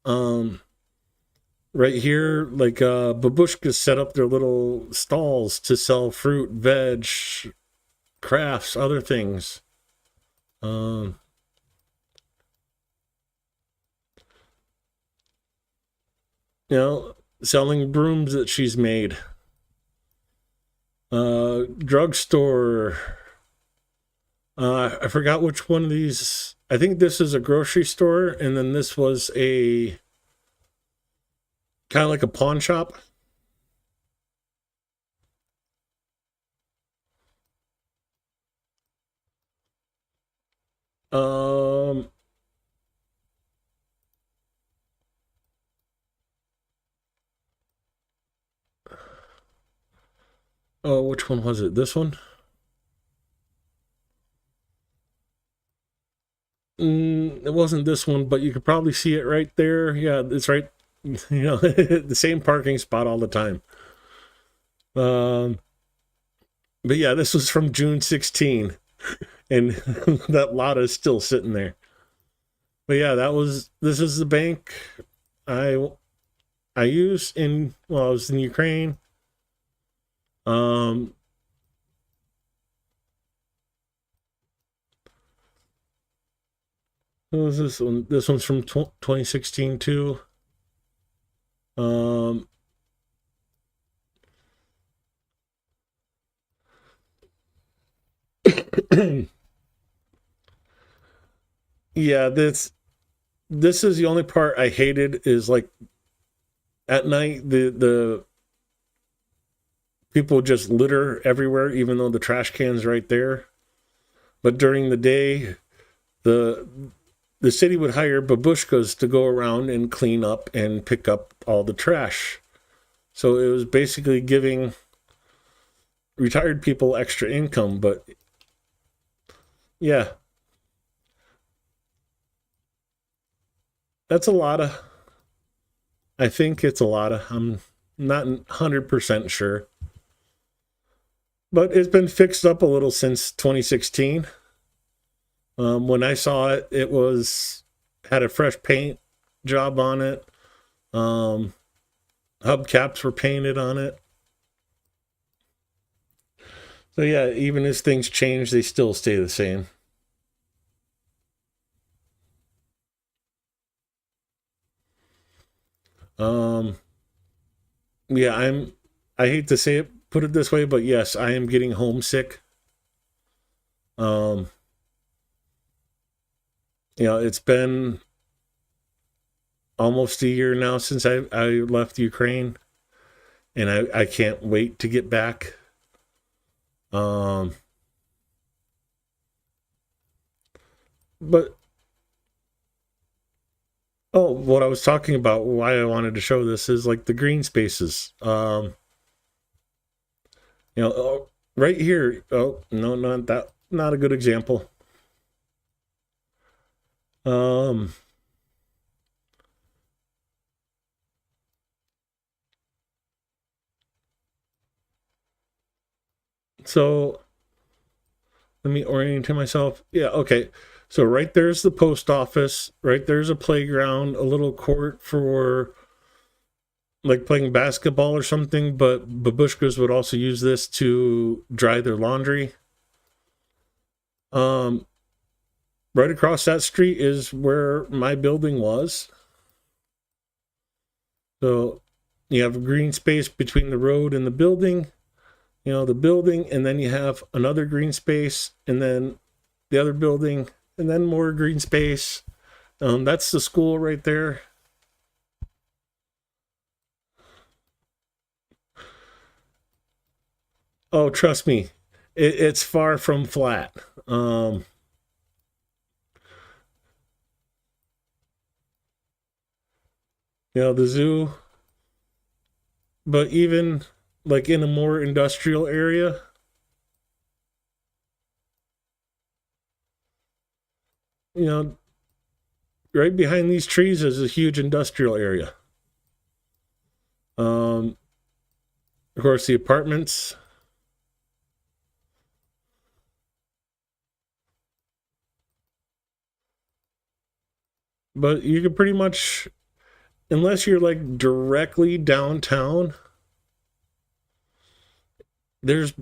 Right here, like babushkas set up their little stalls to sell fruit, veg, crafts, other things. Selling brooms that she's made. Drugstore. I forgot which one of these. I think this is a grocery store, and then this was a kind of like a pawn shop. Oh, which one was it? This one? It wasn't this one, but you could probably see it right there. Yeah, it's right. The same parking spot all the time. But yeah, this was from June 16, and that lot is still sitting there. But yeah, this is the bank I used I was in Ukraine. What was this one? This one's from 2016 too. Yeah, this is the only part I hated is like at night the people just litter everywhere, even though the trash can's right there. But during the day, the the city would hire babushkas to go around and clean up and pick up all the trash. So it was basically giving retired people extra income. But yeah, that's a lot of. I think it's a lot of. I'm not 100% sure. But it's been fixed up a little since 2016. When I saw it, it was had a fresh paint job on it. Um, Hubcaps were painted on it. So yeah, even as things change, they still stay the same. Um, yeah, I hate to say it, put it this way, but yes, I am getting homesick. Um, it's been almost a year now since I left Ukraine, and I can't wait to get back. Um, but oh, what I was talking about, why I wanted to show this is like the green spaces. Oh, right here. Oh no, not that. Not a good example. Um, so let me orient myself. Yeah, okay. So right there's the post office. Right there's a playground, a little court for like playing basketball or something. But babushkas would also use this to dry their laundry. Um, right across that street is where my building was. So you have a green space between the road and the building. The building, and then you have another green space, and then the other building, and then more green space. That's the school right there. Oh, trust me, it's far from flat. The zoo, but even like in a more industrial area, you know, right behind these trees is a huge industrial area. Um, of course, the apartments. But you can pretty much, unless you're like directly downtown, there's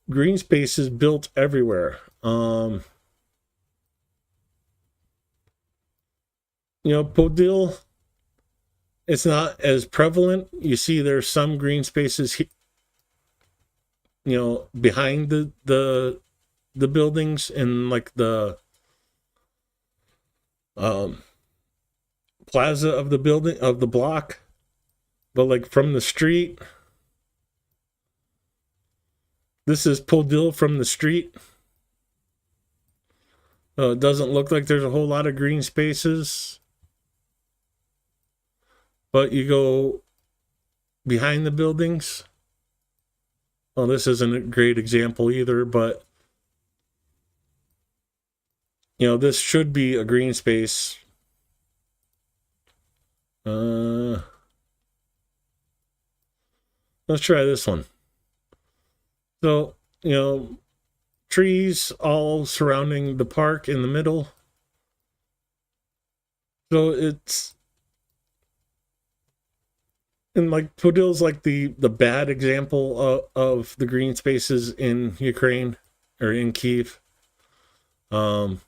green spaces built everywhere. Podil, it's not as prevalent. You see, there's some green spaces, behind the buildings and like the um, plaza of the building of the block, but like from the street, this is Podil from the street. It doesn't look like there's a whole lot of green spaces. But you go behind the buildings. Well, this isn't a great example either, but this should be a green space. Let's try this one. So, trees all surrounding the park in the middle. So it's and like Podil's like the bad example of the green spaces in Ukraine or in Kiev. But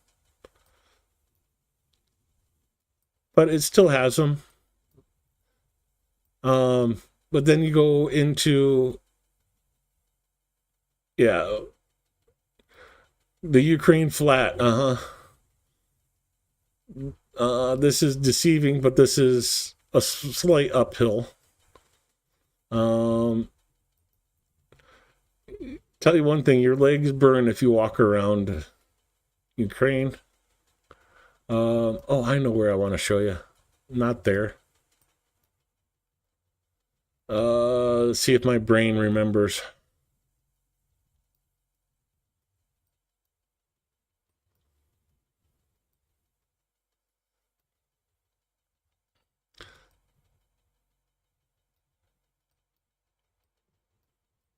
it still has them. But then you go into the Ukraine flat. This is deceiving, but this is a slight uphill. Tell you one thing, your legs burn if you walk around Ukraine. Oh, I know where I want to show you. Not there. Let's see if my brain remembers.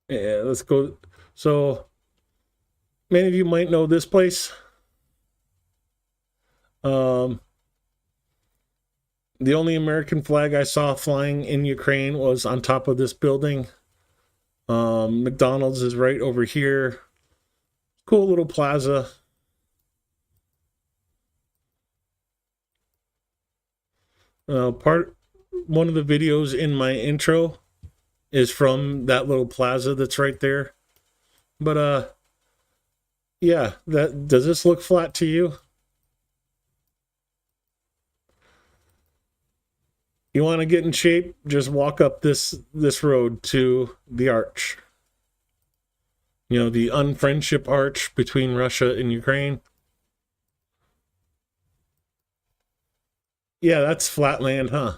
Yeah, let's go. So, many of you might know this place. The only American flag I saw flying in Ukraine was on top of this building. McDonald's is right over here. Cool little plaza. One of the videos in my intro is from that little plaza that's right there. But yeah, does this look flat to you? You want to get in shape? Just walk up this road to the arch. You know, the unfriendship arch between Russia and Ukraine. Yeah, that's flat land, huh?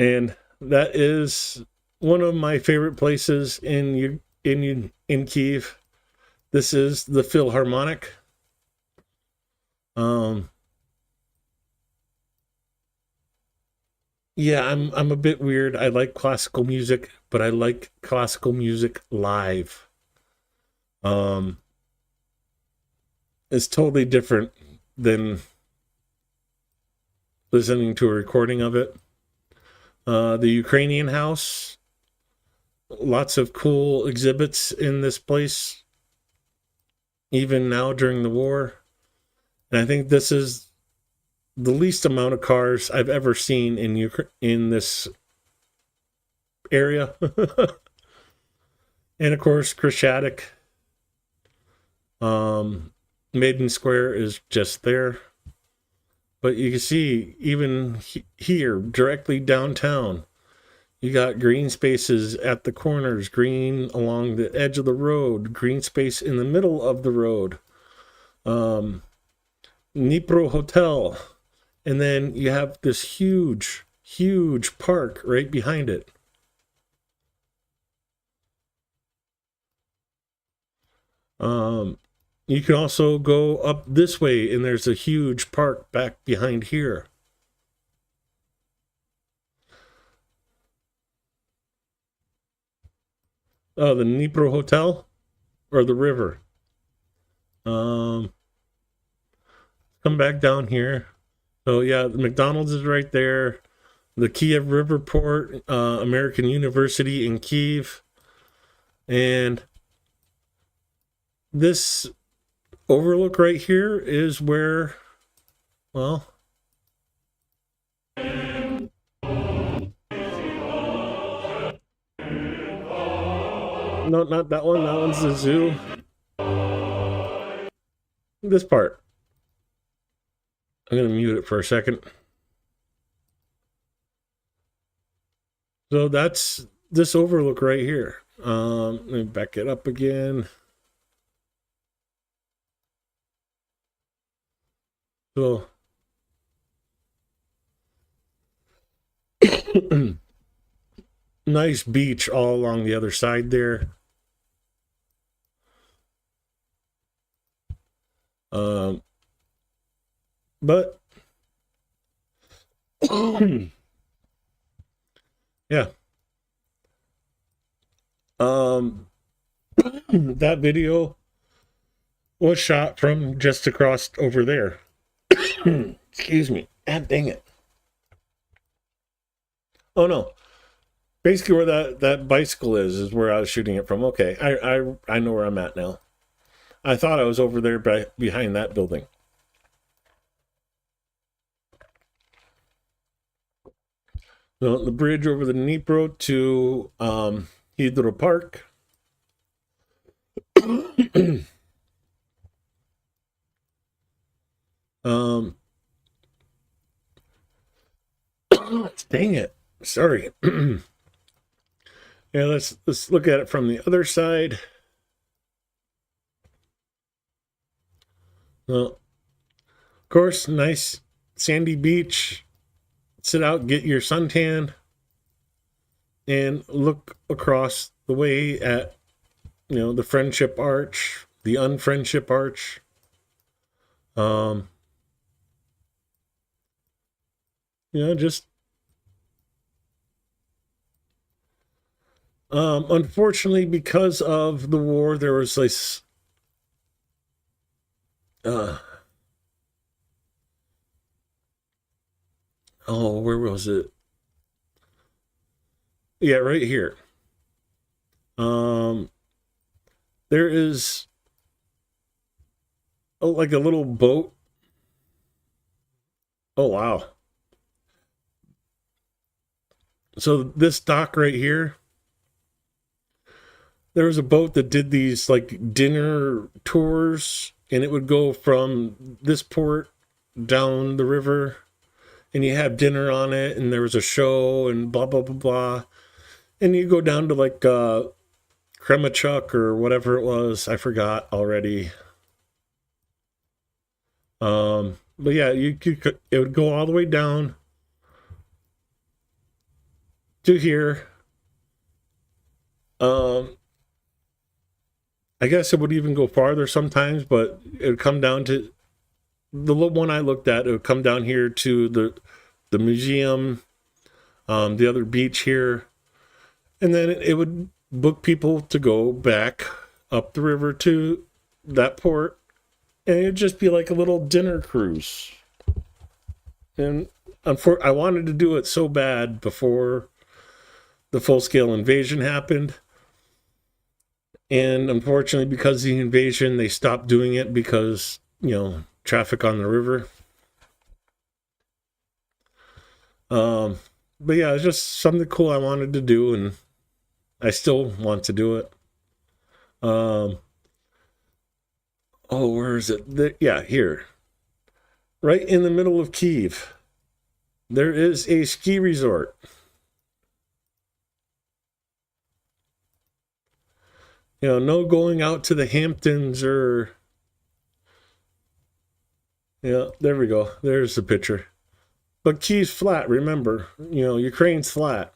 And that is one of my favorite places in Kiev. This is the Philharmonic. Yeah, I'm a bit weird. I like classical music, but I like classical music live. It's totally different than listening to a recording of it. The Ukrainian house, lots of cool exhibits in this place, even now during the war. And I think this is the least amount of cars I've ever seen in this area. And of course, Krishadek. Maiden Square is just there. But you can see, even here, directly downtown, you got green spaces at the corners, green along the edge of the road, green space in the middle of the road. Dnipro Hotel. And then you have this huge, huge park right behind it. You can also go up this way, and there's a huge park back behind here. Oh, the Dnipro Hotel or the river. Come back down here. So yeah, the McDonald's is right there. The Kiev River Port, American University in Kiev, and this overlook right here is where, well, no, not that one. That one's the zoo. This part. I'm going to mute it for a second. So that's this overlook right here. Let me back it up again. So nice beach all along the other side there. But yeah. That video was shot from just across over there. Excuse me. Ah, dang it. Oh no. Basically where that bicycle is where I was shooting it from. Okay. I know where I'm at now. I thought I was over there behind that building. Well, the bridge over the Dnipro to Hydro Park. um, dang it. Sorry. Yeah, let's look at it from the other side. Well, of course, nice sandy beach. Sit out, get your suntan, and look across the way at the Friendship Arch, the Unfriendship Arch. Um, just unfortunately, because of the war, there was this where was it? Yeah, right here. Um, there is like a little boat. Oh wow! So this dock right here, there was a boat that did these like dinner tours, and it would go from this port down the river, and you have dinner on it, and there was a show, and blah blah blah blah, and you go down to like Kremachuk or whatever it was. I forgot already. But yeah, it would go all the way down to here. Um, I guess it would even go farther sometimes, but it would come down to the one I looked at. It would come down here to the museum, the other beach here, and then it would book people to go back up the river to that port, and it'd just be like a little dinner cruise. And I wanted to do it so bad before the full-scale invasion happened. And unfortunately, because of the invasion, they stopped doing it because, traffic on the river. But yeah, it's just something cool I wanted to do, and I still want to do it. Where is it? Yeah, here. Right in the middle of Kyiv, there is a ski resort. No going out to the Hamptons or... Yeah, there we go. There's the picture. But Kyiv's flat, remember. Ukraine's flat.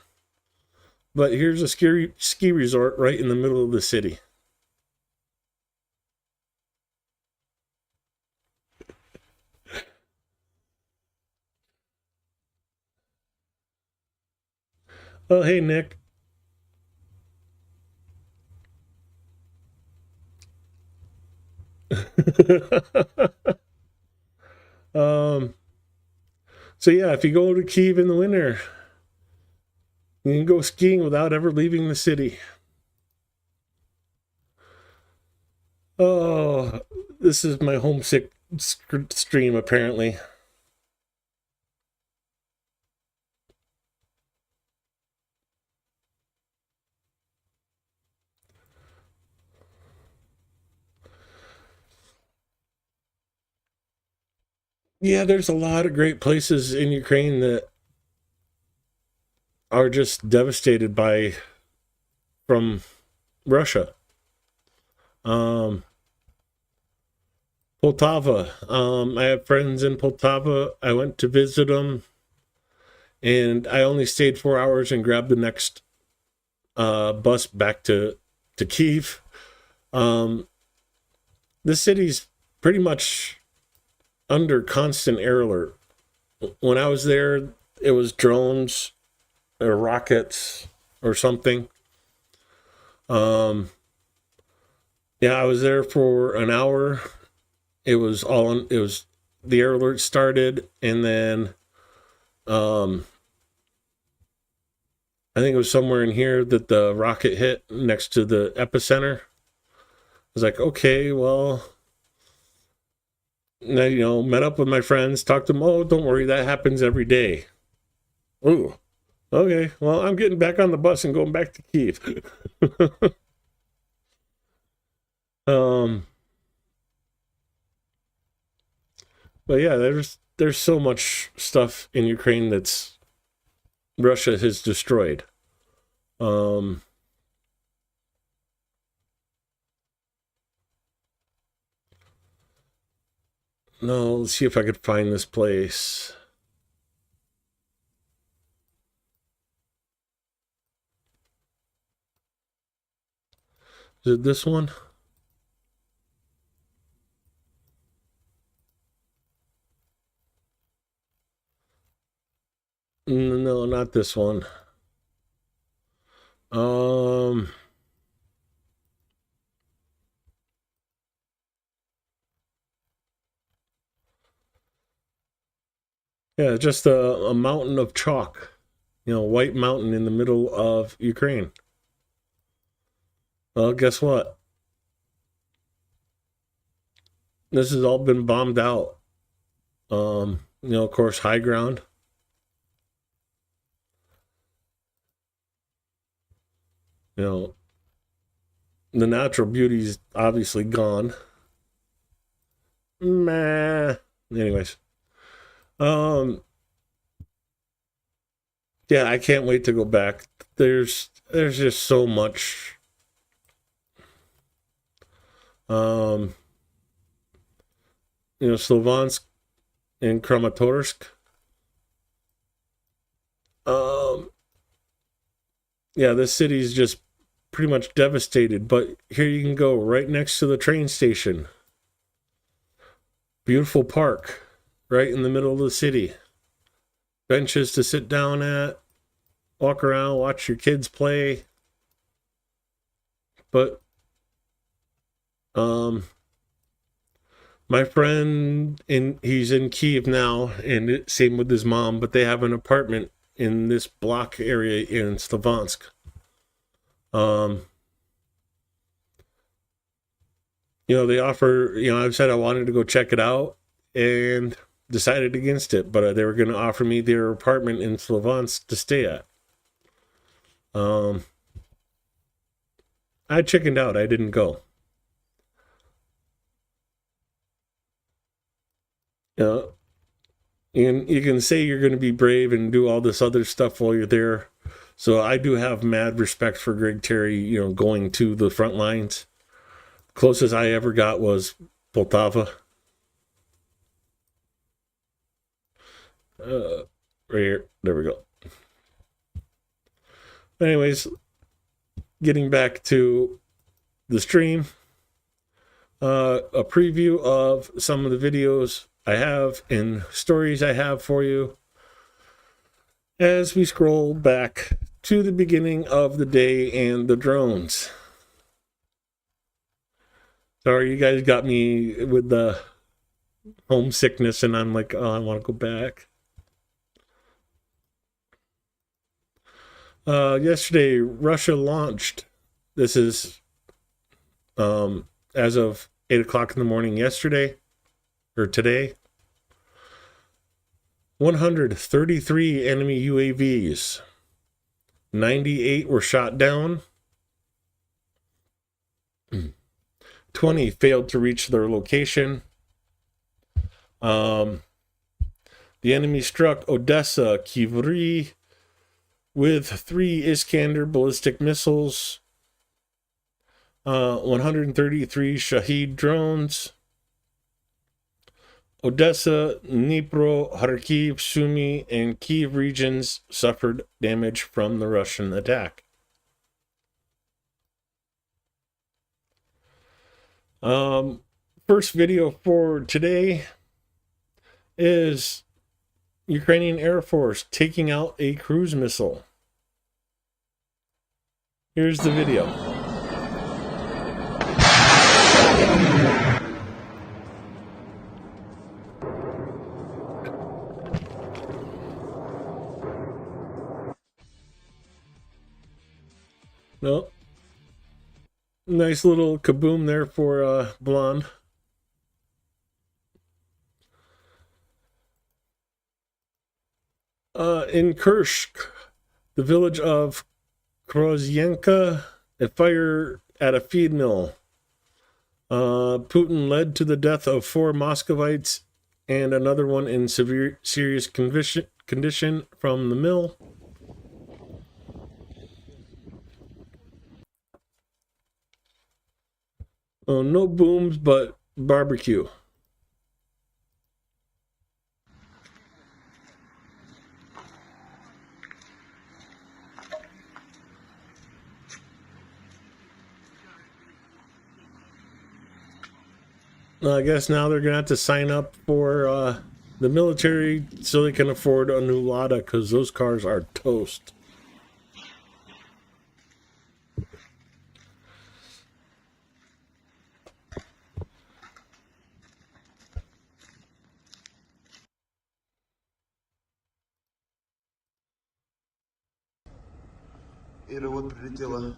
But here's a ski resort right in the middle of the city. Oh, hey, Nick. um, so yeah, if you go to Kyiv in the winter, you can go skiing without ever leaving the city. Oh, this is my homesick stream, apparently. Yeah, there's a lot of great places in Ukraine that are just devastated from Russia. Poltava. I have friends in Poltava. I went to visit them, and I only stayed 4 hours and grabbed the next bus back to Kyiv. The city's pretty much under constant air alert. When I was there, it was drones or rockets or something. Yeah, I was there for an hour. It was the air alert started, and then I think it was somewhere in here that the rocket hit next to the epicenter. I was like, okay, well, and I, met up with my friends, talked to them. Oh, don't worry, that happens every day. Ooh, Okay, well, I'm getting back on the bus and going back to Kiev. um, but yeah, there's so much stuff in Ukraine that's Russia has destroyed. Um, no, let's see if I could find this place. Is it this one? No, not this one. Um, yeah, just a mountain of chalk, white mountain in the middle of Ukraine. Well, guess what? This has all been bombed out. Of course, high ground. You know, the natural beauty's obviously gone. Meh. Anyways, um, yeah, I can't wait to go back. There's just so much. Um, Slovansk and Kramatorsk. Um, yeah, this city's just pretty much devastated. But here you can go right next to the train station. Beautiful park, right in the middle of the city. Benches to sit down at, walk around, watch your kids play. But my friend he's in Kiev now, and same with his mom, but they have an apartment in this block area in Slovansk. They offer, I said I wanted to go check it out and decided against it, but they were going to offer me their apartment in Slovansk to stay at. I chickened out. I didn't go. And you can say you're going to be brave and do all this other stuff while you're there. So I do have mad respect for Greg Terry, going to the front lines. Closest I ever got was Poltava. Right here. There we go. Anyways, getting back to the stream, a preview of some of the videos I have and stories I have for you as we scroll back to the beginning of the day and the drones. Sorry, you guys got me with the homesickness, and I'm like, oh, I want to go back. Yesterday, Russia launched. This is as of 8 o'clock in the morning yesterday, or today. 133 enemy UAVs. 98 were shot down. 20 failed to reach their location. The enemy struck Odessa, Kivri, with 3 Iskander ballistic missiles, 133 Shahed drones. Odessa, Dnipro, Kharkiv, Sumy, and Kiev regions suffered damage from the Russian attack. First video for today is Ukrainian Air Force taking out a cruise missile. Here's the video. No. Nice little kaboom there for Blonde. In Kursk, The village of Krozyenka, a fire at a feed mill. Putin led to the death of 4 Muscovites and another one in serious condition from the mill. Oh, no booms, but barbecue. I guess now they're going to have to sign up for the military so they can afford a new Lada, because those cars are toast. Ира вот прилетела.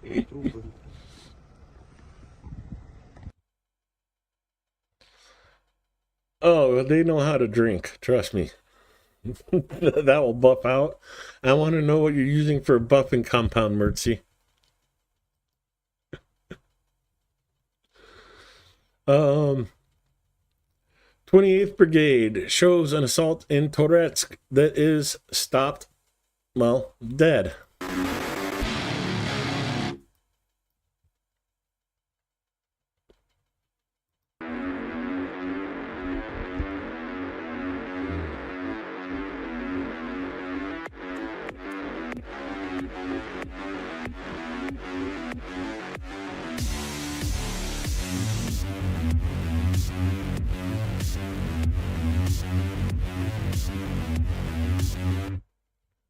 Трупы. Oh, they know how to drink. Trust me. That will buff out. I want to know what you're using for buffing compound, Mertzy. 28th Brigade shows an assault in Toretsk that is stopped, well, dead.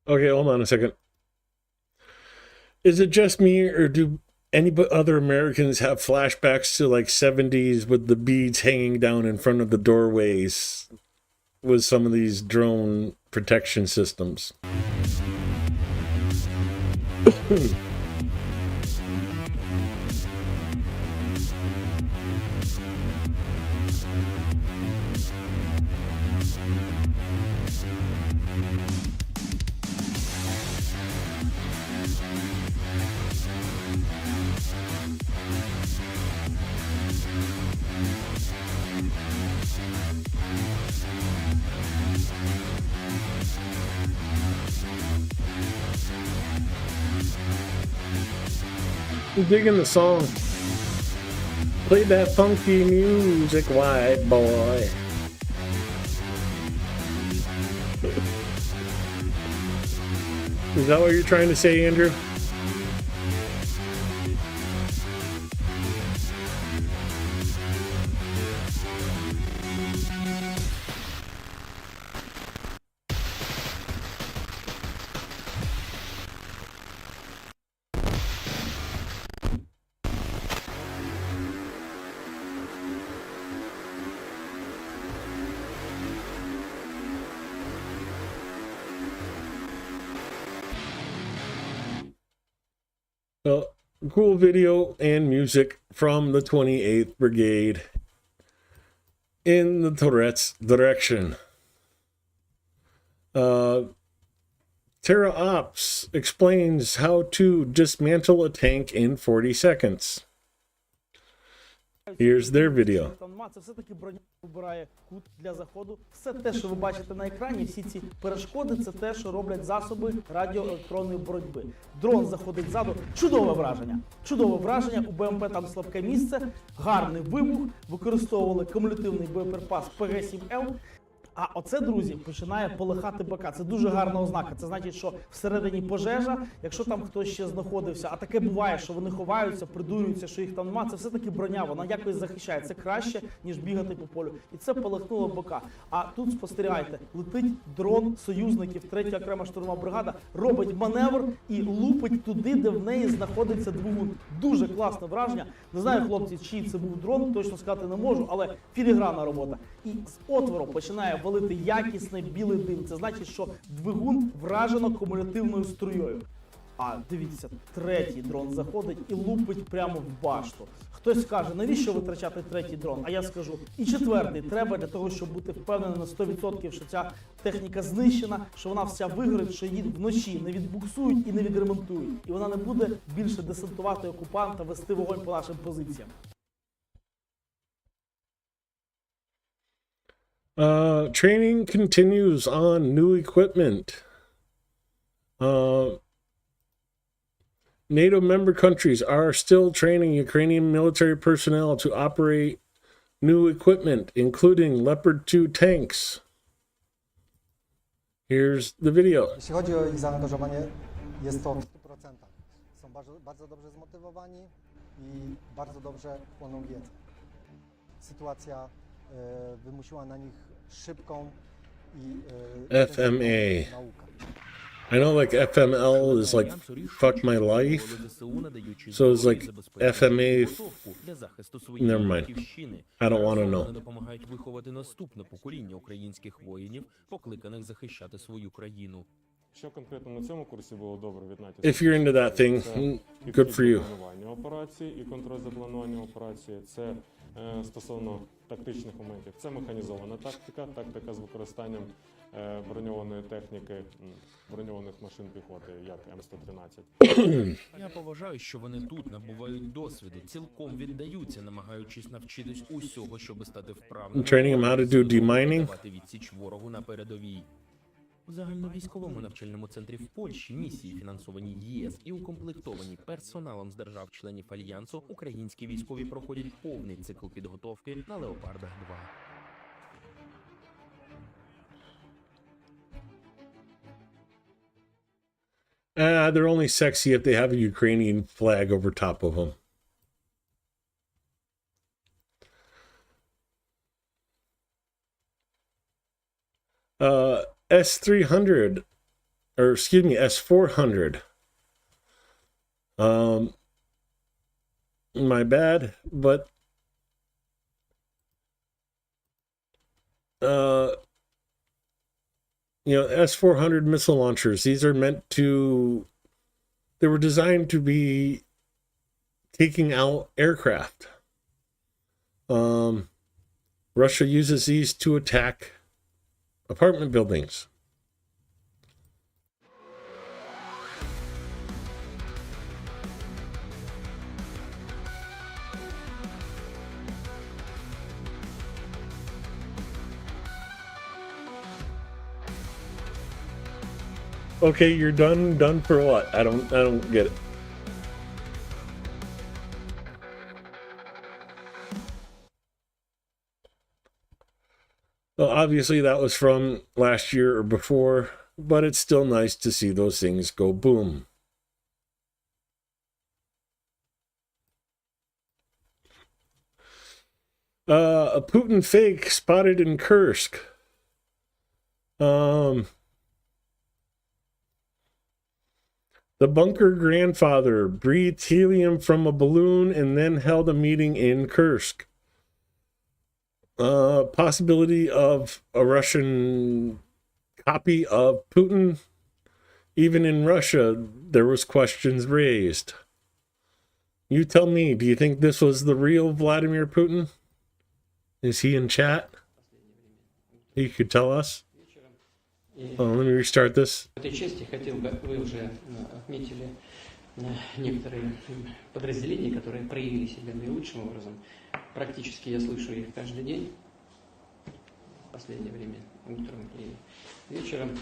Okay, hold on a second. Is it just me, or do any other Americans have flashbacks to like 70s with the beads hanging down in front of the doorways with some of these drone protection systems? I'm digging the song. Play that funky music, white boy. Is that what you're trying to say, Andrew? Well, cool video and music from the 28th Brigade in the Tourette's direction. Terra Ops explains how to dismantle a tank in 40 seconds. Here's their video. Це все-таки броня вибирає кут для заходу. Все те, що ви бачите на екрані, всі ці перешкоди, це те, що роблять засоби радіоелектронної боротьби. Дрон заходить ззаду. Чудове враження. Чудове враження. У БМП там слабке місце. Гарний вибух. Використовували кумулятивний боєприпас ПГ-7Л. А оце, друзі, починає полихати БК. Це дуже гарна ознака. Це значить, що всередині пожежа, якщо там хтось ще знаходився, а таке буває, що вони ховаються, придурюються, що їх там нема, це все-таки броня, вона якось захищає. Це краще, ніж бігати по полю. І це полихнуло БК. А тут спостерігайте, летить дрон союзників, 3-я окрема штурмова бригада, робить маневр і лупить туди, де в неї знаходиться двигун. Дуже класне враження. Не знаю, хлопці, чий це був дрон, точно сказати не можу, але філігранна робота. І з отвору починає валити якісний білий дим. Це значить, що двигун вражено кумулятивною струєю. А дивіться, третій дрон заходить і лупить прямо в башту. Хтось скаже, навіщо витрачати третій дрон? А я скажу, і четвертий треба для того, щоб бути впевненим на 100%, що ця техніка знищена, що вона вся вигорить, що її вночі не відбуксують і не відремонтують. І вона не буде більше десантувати окупанта, вести вогонь по нашим позиціям. Training continues on new equipment. NATO member countries are still training Ukrainian military personnel to operate new equipment, including Leopard 2 tanks. Here's the video. Jeśli chodzi o ich zaangażowanie, jest to w 100%. Są bardzo dobrze zmotywowani i bardzo dobrze chłoną wiedzę. Sytuacja wymusiła na nich szybką i FMA. naukę. I know like FML is like fuck my life. So it's like FMA. Never mind. I don't want to know. Допомагають виховати наступне покоління українських воїнів, покликаних захищати свою країну. Що конкретно на цьому курсі було добре від НАТО? If you're into that thing, good for you. Планування операції і контроль за плануванням операції. Це стосовно тактичних моментів. Це механізована тактика з використанням броньованої техніки, броньованих машин піхоти, як М113. Я поважаю, що вони тут набувають досвіду, цілком віддаються, намагаючись навчитись усього, щоб стати вправними. Training them how to do demining. Давати відсіч ворогу на передовій. У загальновійськовому навчальному центрі в Польщі місії, фінансовані ЄС і укомплектовані персоналом з держав-членів Альянсу, українські військові проходять повний цикл підготовки на Леопардах 2. They're only sexy if they have a Ukrainian flag over top of them. S300, or excuse me, S400. My bad, but S400 missile launchers, these are meant to, they were designed to be taking out aircraft. Russia uses these to attack apartment buildings. Okay, you're done. Done for what? I don't get it. Well, obviously that was from last year or before, but it's still nice to see those things go boom. A Putin fake spotted in Kursk. The bunker grandfather breathed helium from a balloon and then held a meeting in Kursk. Possibility of a Russian copy of Putin. Even in Russia, there was questions raised. You tell me, do you think this was the real Vladimir Putin? Is he in chat? You could tell us. Let me restart this. В этой части хотел бы, вы уже отметили некоторые подразделения, которые проявили себя наилучшим образом. Практически я слышу их каждый день, в последнее время, утром и вечером.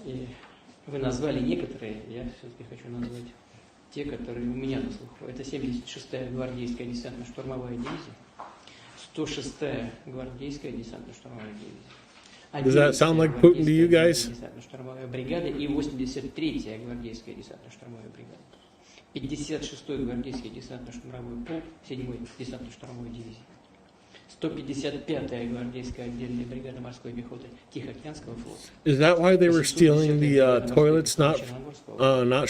И вы назвали некоторые, я все-таки хочу назвать те, которые у меня на слуху. Это 76-я гвардейская десантно-штурмовая дивизия, 106-я гвардейская десантно-штурмовая дивизия. Does that sound like Putin to you guys? Десантно-штурмовая бригада и 83-я гвардейская десантно-штурмовая бригада. 56-й гвардейский десантно-штурмовой полк 7-й десантно-штурмовой дивизии. 155-я гвардейская отдельная бригада морской пехоты Тихоокеанского флота. Is that why they were stealing the toilets, not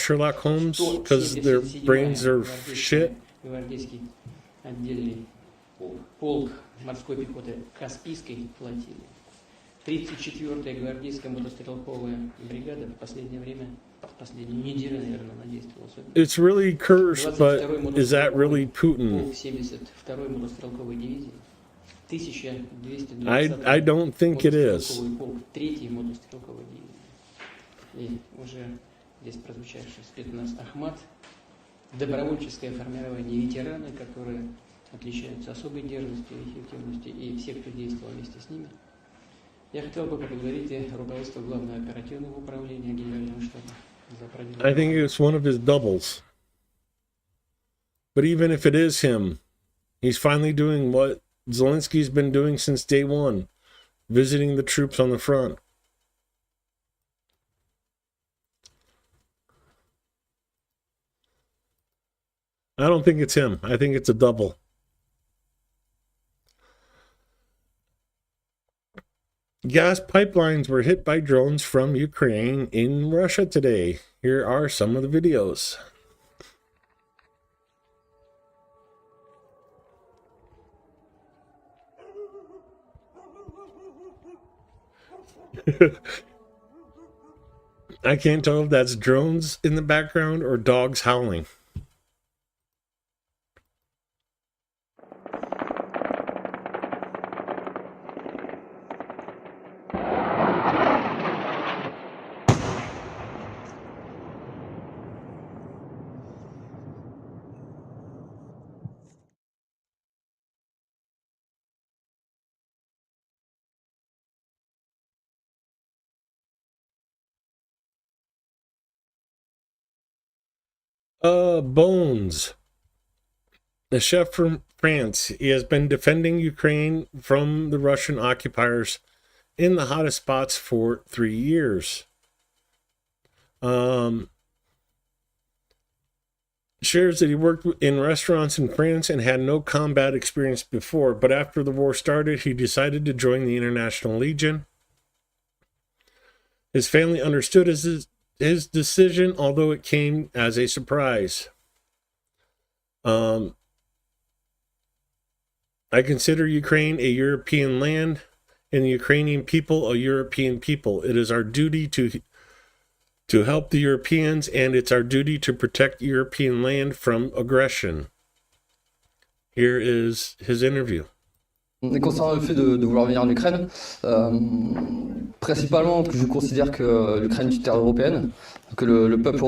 Sherlock Holmes? Because their brains are shit? Гвардейский отдельный полк морской пехоты Каспийской флотилии. 34-я гвардейская мотострелковая бригада в последнее время последнюю неделю, наверное, она действовала особенно. It's really cursed, but 22-й is that really полк Putin? 72-й мотострелковой дивизии, 1220-й I don't think it is. мотострелковый полк 3-й мотострелковой дивизии. И уже здесь прозвучавший спит у нас Ахмат, добровольческое формирование ветераны, которые отличаются особой дерзостью и эффективностью, и все, кто действовал вместе с ними. Я хотел бы поблагодарить и руководство Главного оперативного управления Генерального штаба за проделанную. I think it's one of his doubles. But even if it is him, he's finally doing what Zelensky's been doing since day one, visiting the troops on the front. I don't think it's him. I think it's a double. Gas pipelines were hit by drones from Ukraine in Russia today. Here are some of the videos. I can't tell if that's drones in the background or dogs howling. Bones. The chef from France. He has been defending Ukraine from the Russian occupiers in the hottest spots for 3 years. Shares that he worked in restaurants in France and had no combat experience before, but after the war started, he decided to join the International Legion. His family understood his decision, although it came as a surprise. I consider Ukraine a European land and the Ukrainian people a European people. It is our duty to help the Europeans, and it's our duty to protect European land from aggression. Here is his interview. Et concernant le fait de vouloir venir en Ukraine, principalement que je considère que l'Ukraine est une terre européenne, que le peuple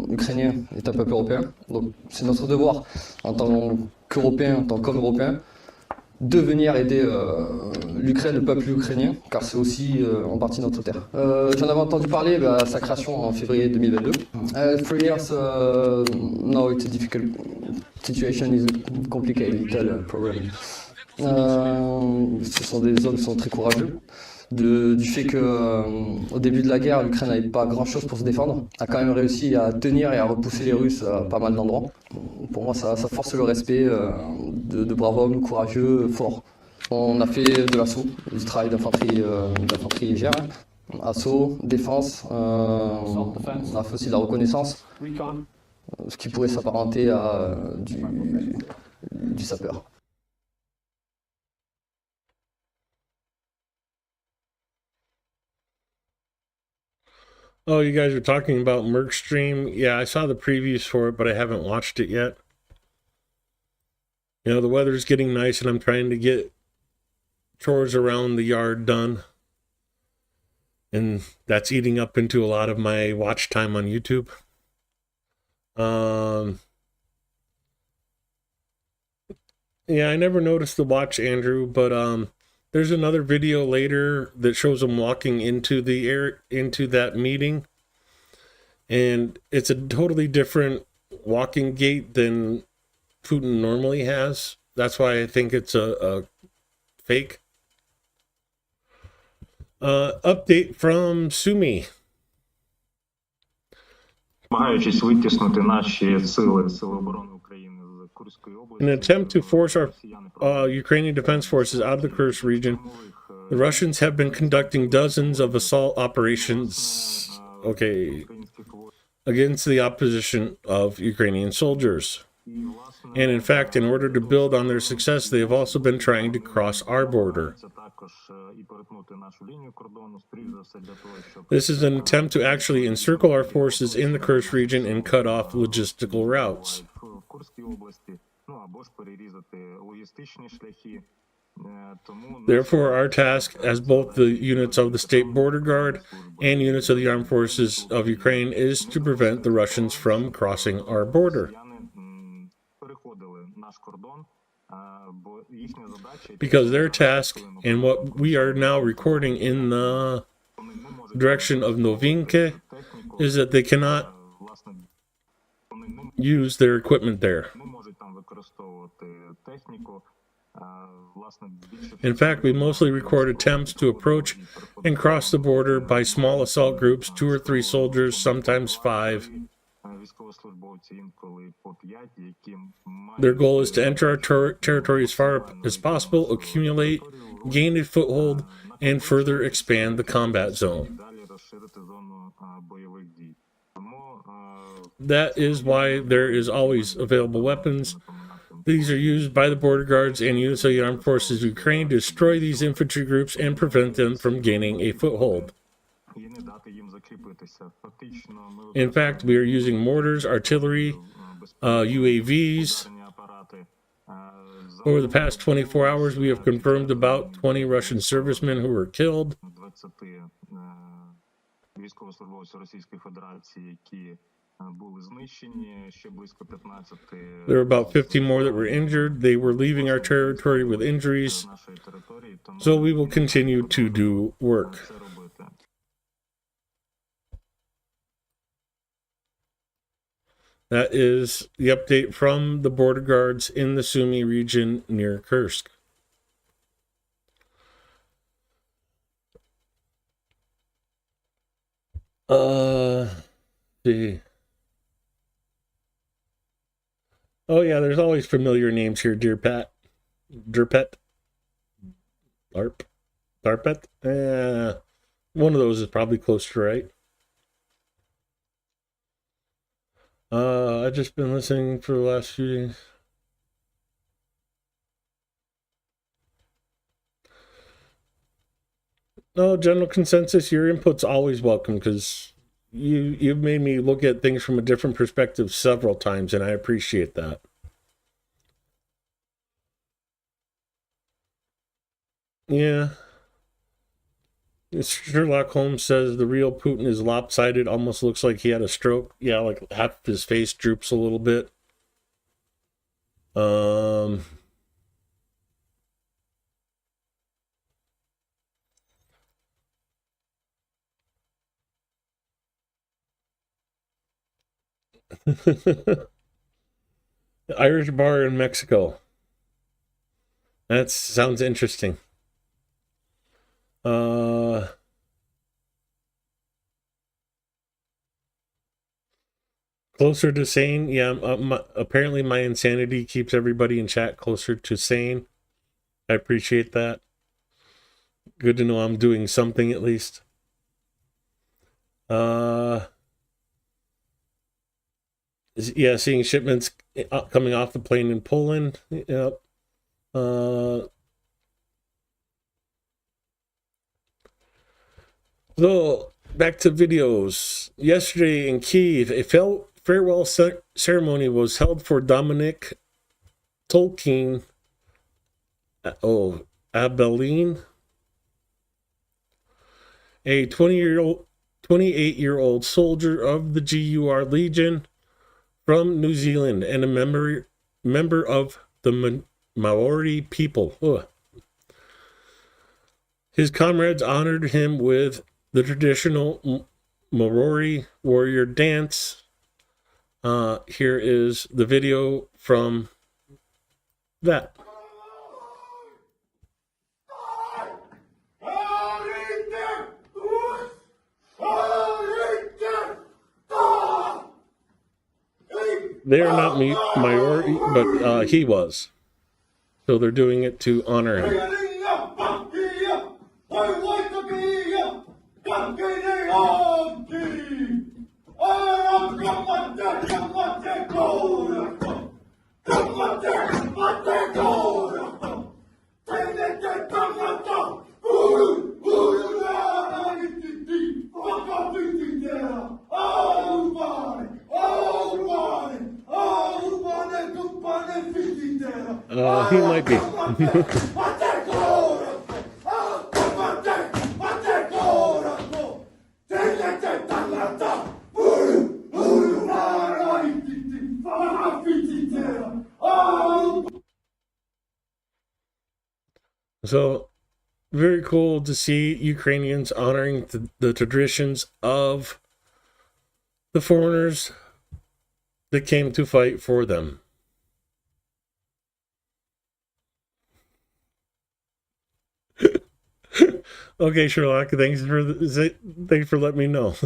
ukrainien est un peuple européen. Donc c'est notre devoir en tant qu'Européens, en tant qu'Européens, de venir aider l'Ukraine, le peuple ukrainien, car c'est aussi en partie notre terre. J'en avais entendu parler à sa création en février 2022. 3 years, now it's a difficult situation, is a complicated problem. Ce sont des hommes qui sont très courageux. Du fait qu'au début de la guerre, l'Ukraine n'avait pas grand-chose pour se défendre, a quand même réussi à tenir et à repousser les Russes à pas mal d'endroits. Pour moi, ça force le respect de braves hommes, courageux, forts. On a fait de l'assaut, du travail d'infanterie légère, assaut, défense, on a fait aussi de la reconnaissance, ce qui pourrait s'apparenter à du sapeur. Oh, you guys are talking about Merc Stream. Yeah, I saw the previews for it, but I haven't watched it yet. You know, the weather's getting nice and I'm trying to get chores around the yard done. And that's eating up into a lot of my watch time on YouTube. Yeah, I never noticed the watch, Andrew, but there's another video later that shows him walking into that meeting, and it's a totally different walking gait than Putin normally has. That's why I think it's a fake. Update from Sumi. Намагаючись витіснити наші сили оборони України з Курської області. In an attempt to force our Ukrainian defense forces out of the Kursk region, the Russians have been conducting dozens of assault operations, against the opposition of Ukrainian soldiers. And in fact, in order to build on their success, they have also been trying to cross our border. This is an attempt to actually encircle our forces in the Kursk region and cut off logistical routes. Therefore, our task as both the units of the State Border Guard and units of the Armed Forces of Ukraine is to prevent the Russians from crossing our border. Because their task, and what we are now recording in the direction of Novinke, is that they cannot use their equipment there. In fact, we mostly record attempts to approach and cross the border by small assault groups, 2 or 3 soldiers, sometimes 5. Their goal is to enter our territory as far as possible, accumulate, gain a foothold, and further expand the combat zone. That is why there is always available weapons. These are used by the border guards and units of the armed forces of Ukraine to destroy these infantry groups and prevent them from gaining a foothold. In fact, we are using mortars, artillery, UAVs. Over the past 24 hours, we have confirmed about 20 Russian servicemen who were killed. There were about 50 more that were injured. They were leaving our territory with injuries, so we will continue to do work. That is the update from the border guards in the Sumy region near Kursk. See. Oh yeah, there's always familiar names here, Derpet, Darpet. One of those is probably close to right. I've just been listening for the last few days. No, general consensus, your input's always welcome, because you've made me look at things from a different perspective several times, and I appreciate that. Yeah. Sherlock Holmes says the real Putin is lopsided, almost looks like he had a stroke. Yeah, like half of his face droops a little bit. The Irish bar in Mexico. That sounds interesting. Closer to sane. Yeah, apparently my insanity keeps everybody in chat closer to sane. I appreciate that. Good to know I'm doing something at least. Yeah, seeing shipments coming off the plane in Poland. Yep. So, back to videos. Yesterday in Kyiv, a farewell ceremony was held for Dominic Tolkien. Abeline, a 28-year-old soldier of the GUR Legion from New Zealand and a member of the Maori people. Ugh. His comrades honored him with the traditional Maori warrior dance. Here is the video from that. They are not Maori, but he was. So they're doing it to honor him. He might be. So, very cool to see Ukrainians honoring the traditions of the foreigners that came to fight for them. Okay, Sherlock, thanks for letting me know.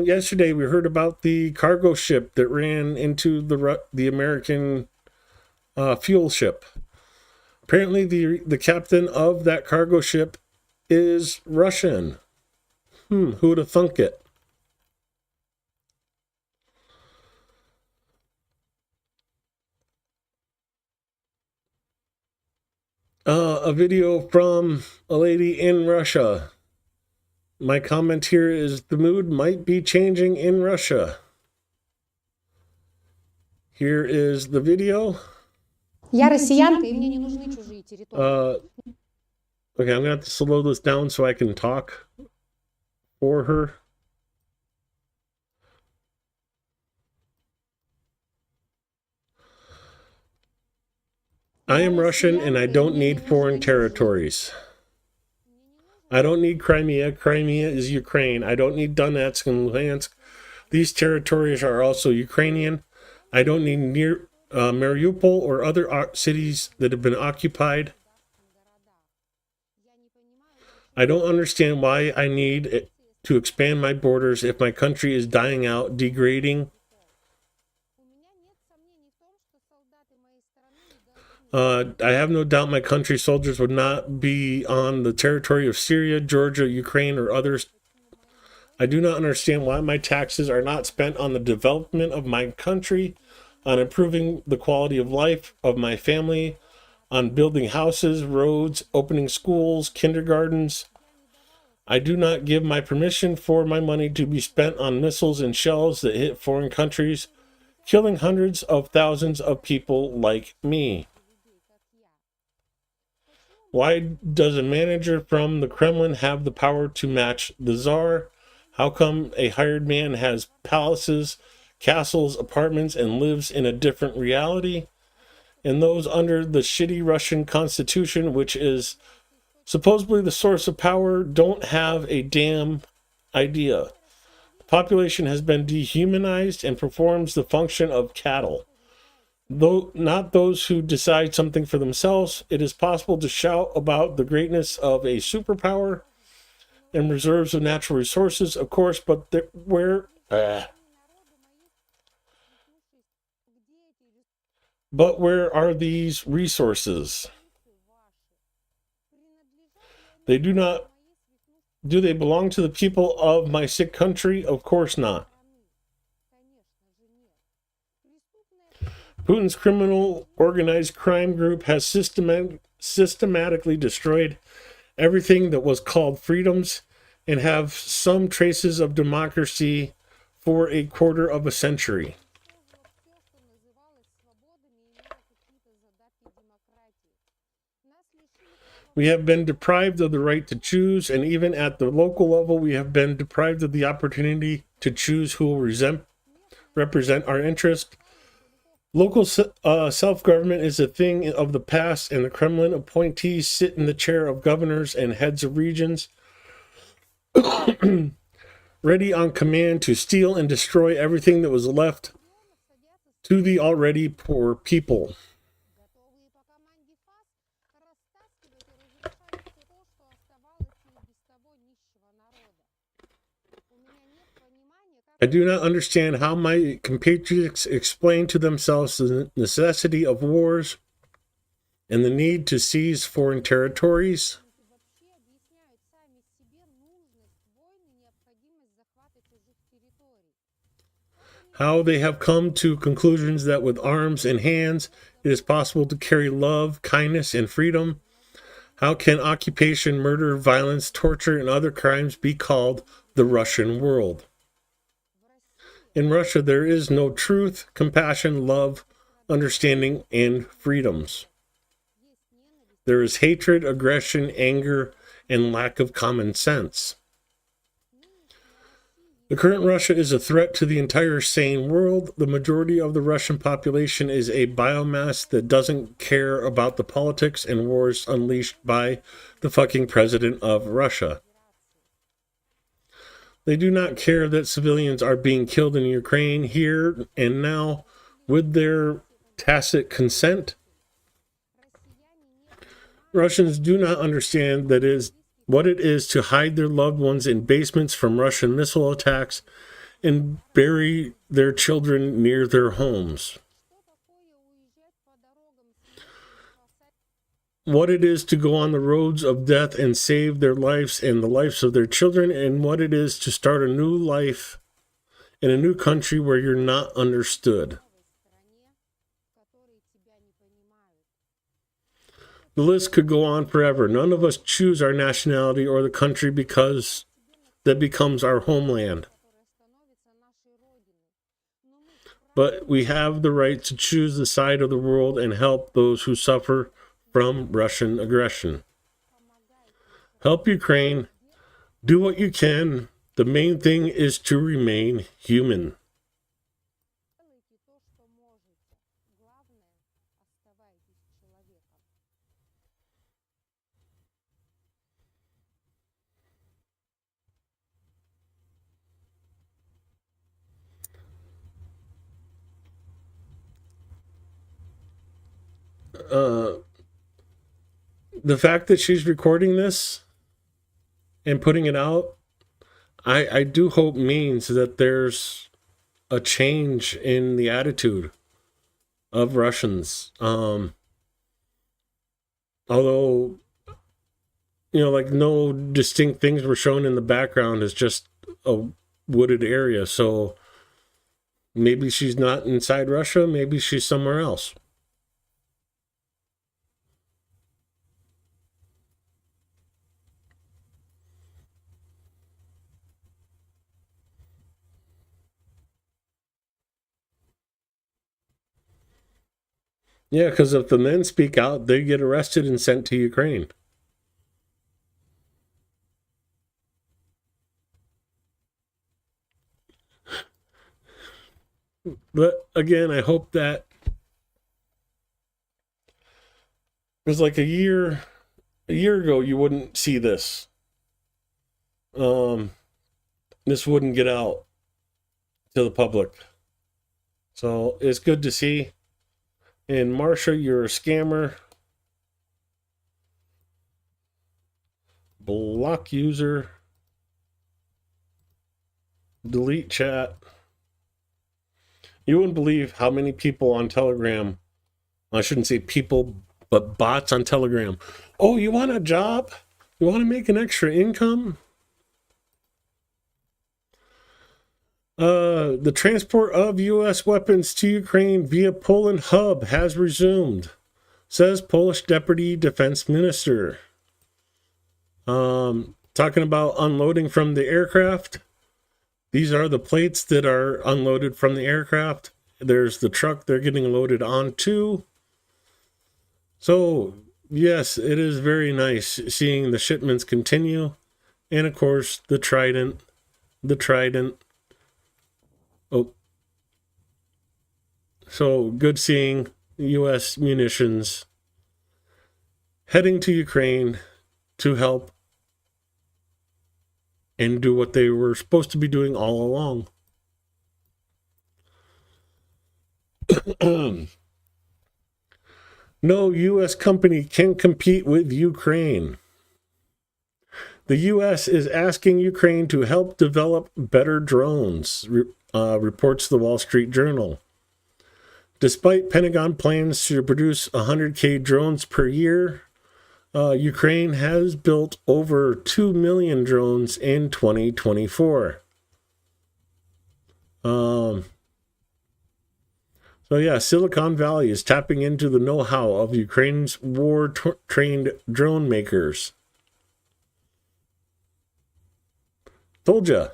Yesterday we heard about the cargo ship that ran into the American fuel ship. Apparently, the captain of that cargo ship is Russian. Who would have thunk it? A video from a lady in Russia. My comment here is the mood might be changing in Russia. Here is the video. Я россиянка, и мне не нужны чужие территории. Okay, I'm going to have to slow this down so I can talk for her. I am Russian and I don't need foreign territories. I don't need Crimea. Crimea is Ukraine. I don't need Donetsk and Luhansk. These territories are also Ukrainian. I don't need Mariupol or other cities that have been occupied. I don't understand why I need to expand my borders if my country is dying out, degrading. I have no doubt my country's soldiers would not be on the territory of Syria, Georgia, Ukraine, or others. I do not understand why my taxes are not spent on the development of my country, on improving the quality of life of my family, on building houses, roads, opening schools, kindergartens. I do not give my permission for my money to be spent on missiles and shells that hit foreign countries, killing hundreds of thousands of people like me. Why does a manager from the Kremlin have the power to match the Tsar? How come a hired man has palaces, castles, apartments, and lives in a different reality? And those under the shitty Russian constitution, which is supposedly the source of power, don't have a damn idea. The population has been dehumanized and performs the function of cattle. Though not those who decide something for themselves, it is possible to shout about the greatness of a superpower and reserves of natural resources, of course, but where are these resources? Do they belong to the people of my sick country? Of course not. Putin's criminal organized crime group has systematically destroyed everything that was called freedoms and have some traces of democracy for a quarter of a century. We have been deprived of the right to choose, and even at the local level, we have been deprived of the opportunity to choose who will represent our interest. Local self-government is a thing of the past, and the Kremlin appointees sit in the chair of governors and heads of regions, ready on command to steal and destroy everything that was left to the already poor people. I do not understand how my compatriots explain to themselves the necessity of wars and the need to seize foreign territories. How they have come to conclusions that with arms in hands it is possible to carry love, kindness, and freedom. How can occupation, murder, violence, torture, and other crimes be called the Russian world? In Russia, there is no truth, compassion, love, understanding, and freedoms. There is hatred, aggression, anger, and lack of common sense. The current Russia is a threat to the entire sane world. The majority of the Russian population is a biomass that doesn't care about the politics and wars unleashed by the fucking president of Russia. They do not care that civilians are being killed in Ukraine here and now with their tacit consent. Russians do not understand what it is to hide their loved ones in basements from Russian missile attacks and bury their children near their homes. What it is to go on the roads of death and save their lives and the lives of their children, and what it is to start a new life in a new country where you're not understood. The list could go on forever. None of us choose our nationality or the country because that becomes our homeland. But we have the right to choose the side of the world and help those who suffer from Russian aggression. Help Ukraine. Do what you can. The main thing is to remain human. The fact that she's recording this and putting it out, I do hope means that there's a change in the attitude of Russians. Although, like no distinct things were shown in the background, it's just a wooded area. So maybe she's not inside Russia, maybe she's somewhere else. Yeah, because if the men speak out, they get arrested and sent to Ukraine. But again, I hope that because like a year ago, you wouldn't see this. This wouldn't get out to the public. So it's good to see. And Marsha, you're a scammer. Block user. Delete chat. You wouldn't believe how many people on Telegram, I shouldn't say people, but bots on Telegram. Oh, you want a job? You want to make an extra income? The transport of U.S. weapons to Ukraine via Poland hub has resumed, says Polish Deputy Defense Minister. Talking about unloading from the aircraft. These are the plates that are unloaded from the aircraft. There's the truck they're getting loaded onto. So, yes, it is very nice seeing the shipments continue. And, of course, the Trident. Oh. So, good seeing U.S. munitions heading to Ukraine to help and do what they were supposed to be doing all along. No U.S. company can compete with Ukraine. The U.S. is asking Ukraine to help develop better drones, reports the Wall Street Journal. Despite Pentagon plans to produce 100K drones per year, Ukraine has built over 2 million drones in 2024. So yeah, Silicon Valley is tapping into the know-how of Ukraine's war-trained drone makers. Told ya.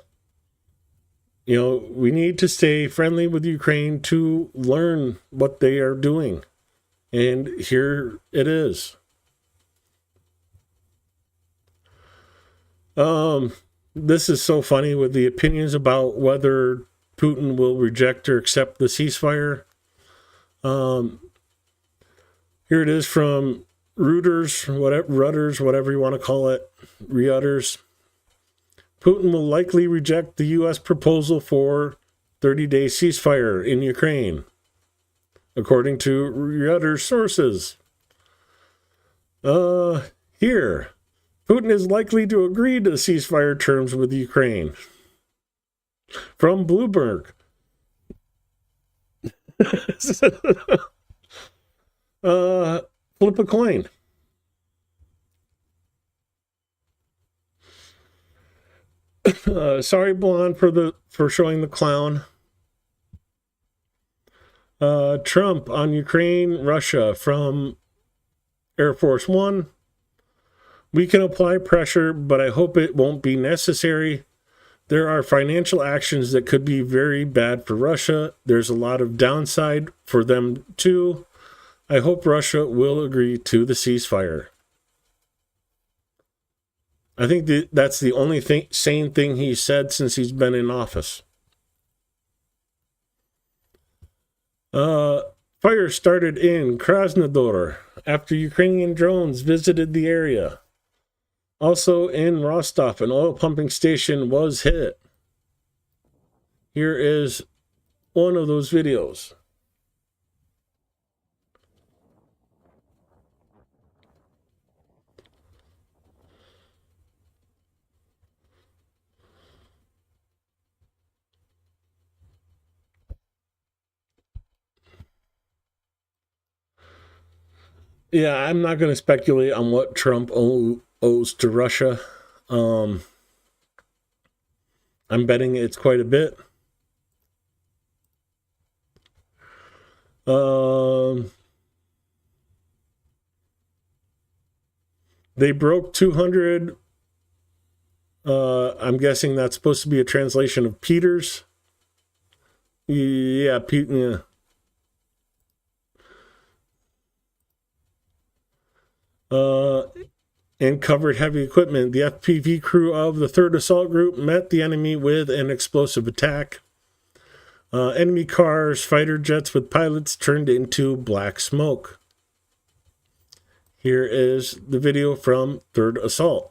You know, we need to stay friendly with Ukraine to learn what they are doing. And here it is. This is so funny with the opinions about whether Putin will reject or accept the ceasefire. Here it is from Reuters, whatever you want to call it, Reuters. Putin will likely reject the U.S. proposal for 30-day ceasefire in Ukraine, according to Reuters sources. Here, Putin is likely to agree to ceasefire terms with Ukraine. From Bloomberg. Flip a coin. Sorry, Blonde, for showing the clown. Trump on Ukraine, Russia from Air Force One. We can apply pressure, but I hope it won't be necessary. There are financial actions that could be very bad for Russia. There's a lot of downside for them too. I hope Russia will agree to the ceasefire. I think that's the only sane thing he's said since he's been in office. Fire started in Krasnodar after Ukrainian drones visited the area. Also in Rostov, an oil pumping station was hit. Here is one of those videos. Yeah, I'm not going to speculate on what Trump owes to Russia. I'm betting it's quite a bit. They broke 200. I'm guessing that's supposed to be a translation of Peter's. Yeah, yeah. And covered heavy equipment. The FPV crew of the 3rd Assault Group met the enemy with an explosive attack. Enemy cars, fighter jets with pilots turned into black smoke. Here is the video from 3rd Assault.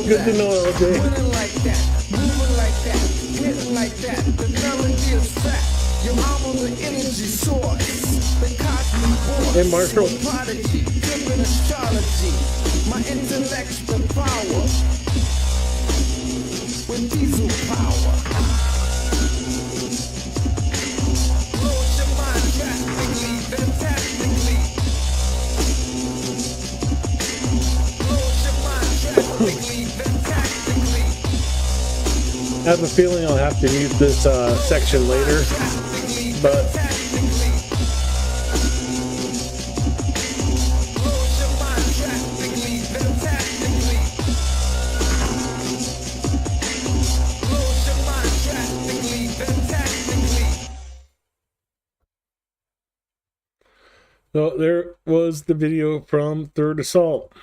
Good to know, LJ. Winning like that, moving like that, hitting like that. The melody is fat. Your mama's an energy source. The cosmic force. Hey, Marshall. Prodigy, driven astrology. My intellect's the power. With diesel power. Blows your mind drastically, fantastically. Blows your mind drastically. I have a feeling I'll have to use this section later, but So there was the video from Third Assault.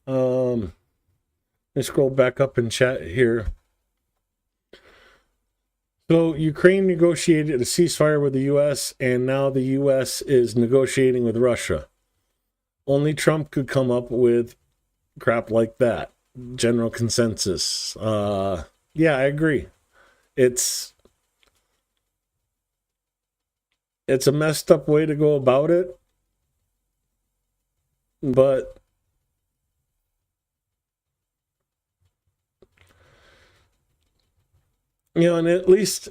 Let's scroll back up in chat here. So Ukraine negotiated a ceasefire with the U.S., and now the U.S. is negotiating with Russia. Only Trump could come up with crap like that. General consensus. Yeah, I agree. It's a messed up way to go about it, but and at least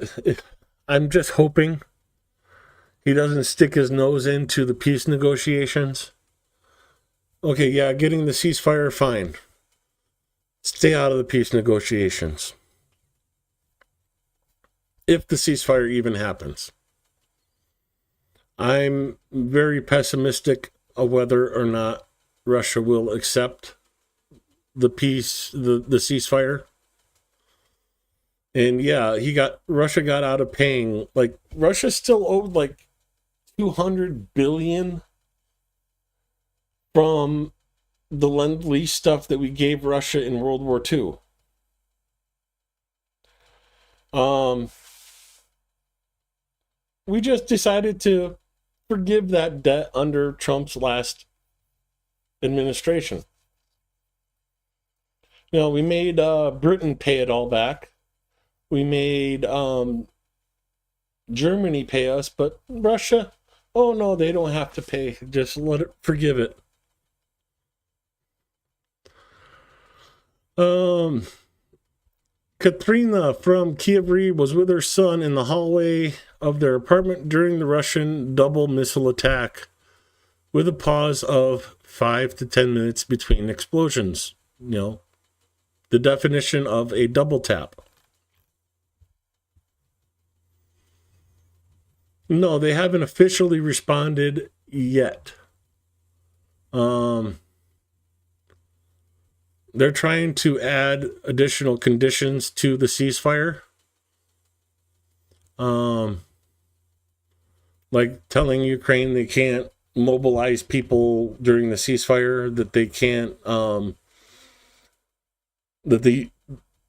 I'm just hoping he doesn't stick his nose into the peace negotiations. Okay, yeah, getting the ceasefire, fine. Stay out of the peace negotiations. If the ceasefire even happens. I'm very pessimistic of whether or not Russia will accept the peace, the ceasefire. And yeah, Russia got out of paying, like, Russia still owed like $200 billion from the Lend-Lease stuff that we gave Russia in World War II. We just decided to forgive that debt under Trump's last administration. We made Britain pay it all back. We made Germany pay us, but Russia, oh no, they don't have to pay. Just forgive it. Katrina from Kiev was with her son in the hallway of their apartment during the Russian double missile attack, with a pause of 5 to 10 minutes between explosions. The definition of a double tap. No, they haven't officially responded yet. They're trying to add additional conditions to the ceasefire. Like telling Ukraine they can't mobilize people during the ceasefire, that they can't, that the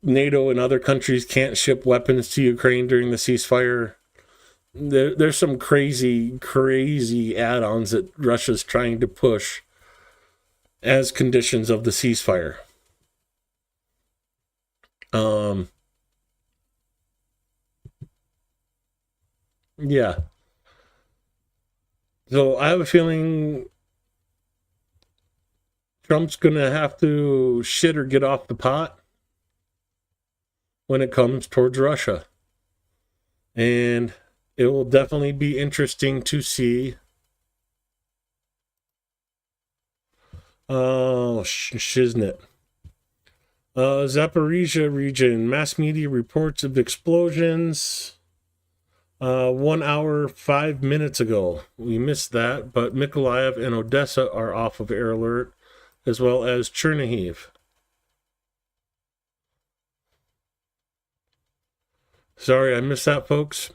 NATO and other countries can't ship weapons to Ukraine during the ceasefire. There's some crazy add-ons that Russia's trying to push as conditions of the ceasefire. Yeah. So I have a feeling Trump's gonna have to shit or get off the pot when it comes towards Russia. And it will definitely be interesting to see. Shiznit. Zaporizhia region. Mass media reports of explosions 1 hour, 5 minutes ago. We missed that, but Mykolaiv and Odessa are off of air alert, as well as Chernihiv. Sorry, I missed that, folks.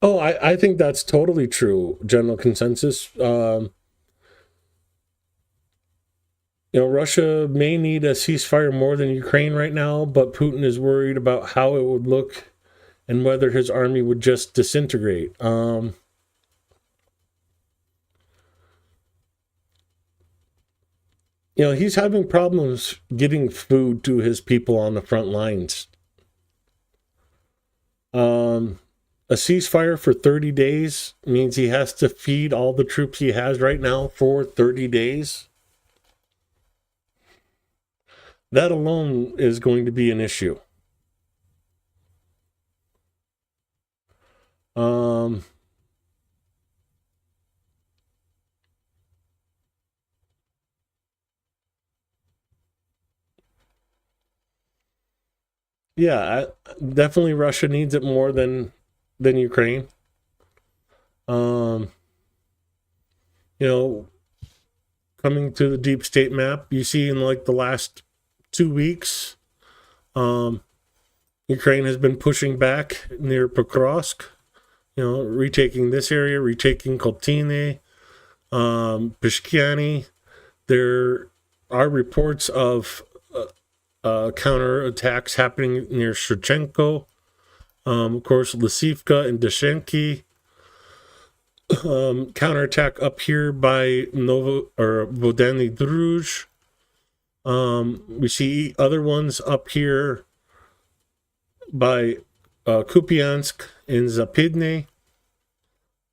Oh, I think that's totally true. General consensus. Russia may need a ceasefire more than Ukraine right now, but Putin is worried about how it would look and whether his army would just disintegrate. He's having problems getting food to his people on the front lines. A ceasefire for 30 days means he has to feed all the troops he has right now for 30 days. That alone is going to be an issue. Yeah, definitely Russia needs it more than Ukraine. Coming to the deep state map, you see in like the last 2 weeks, Ukraine has been pushing back near Pokrovsk, retaking this area, retaking Koltine, Pishkiani. There are reports of counterattacks happening near Shevchenko. Of course, Lysivka and Dyshenki. Counterattack up here by Vodeny Druj. We see other ones up here by Kupiansk and Zapydne.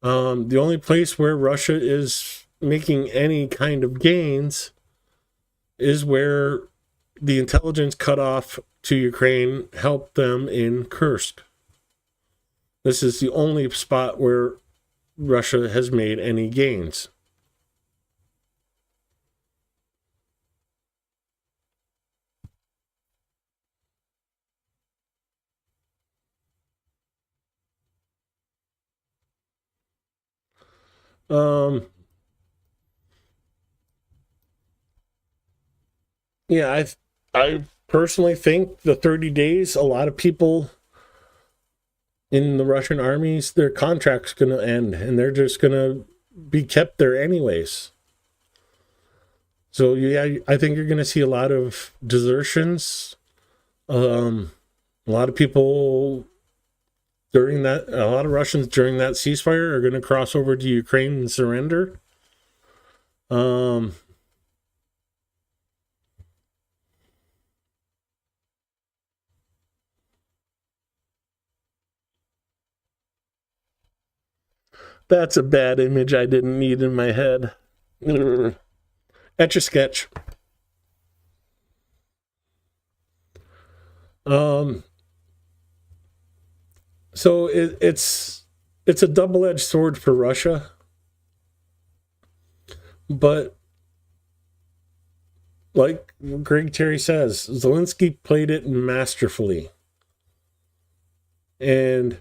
The only place where Russia is making any kind of gains is where the intelligence cutoff to Ukraine helped them in Kursk. This is the only spot where Russia has made any gains. Yeah, I personally think the 30 days, a lot of people in the Russian armies, their contract's going to end and they're just going to be kept there anyways. So yeah, I think you're going to see a lot of desertions. A lot of people a lot of Russians during that ceasefire are going to cross over to Ukraine and surrender. That's a bad image I didn't need in my head. Etch-a-sketch. So it's a double-edged sword for Russia, but like Greg Terry says, Zelensky played it masterfully, and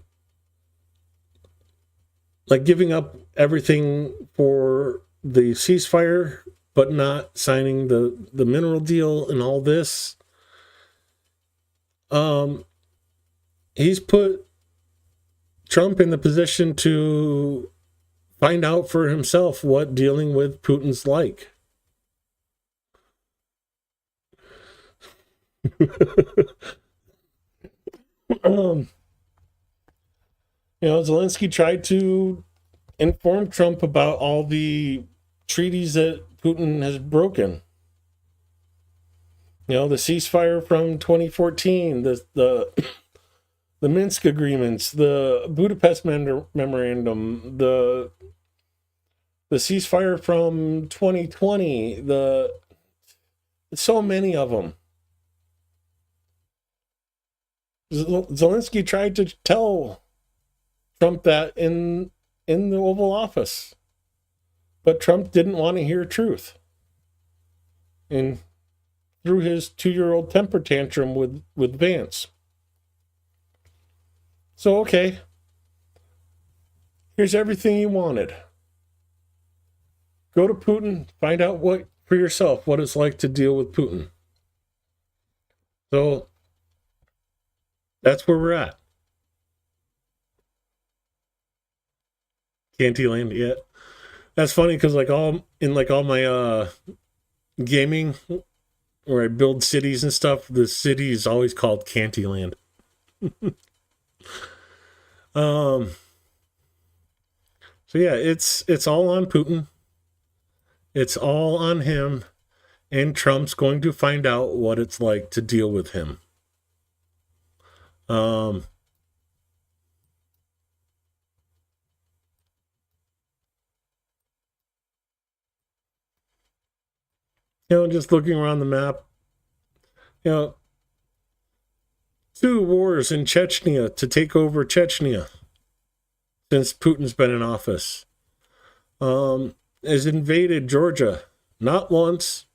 like giving up everything for the ceasefire, but not signing the mineral deal and all this. He's put Trump in the position to find out for himself what dealing with Putin's like. Zelensky tried to inform Trump about all the treaties that Putin has broken. The ceasefire from 2014, the Minsk agreements, the Budapest memorandum, the ceasefire from 2020, so many of them. Zelensky tried to tell Trump that in the Oval Office, but Trump didn't want to hear truth, and threw his 2-year-old temper tantrum with Vance. So okay, here's everything you wanted. Go to Putin, find out for yourself what it's like to deal with Putin. So that's where we're at. Candyland yet? That's funny because all my gaming where I build cities and stuff, the city is always called Candyland. So yeah, it's all on Putin. It's all on him, and Trump's going to find out what it's like to deal with him. Just looking around the map, 2 wars in Chechnya to take over Chechnya since Putin's been in office. Has invaded Georgia, not once,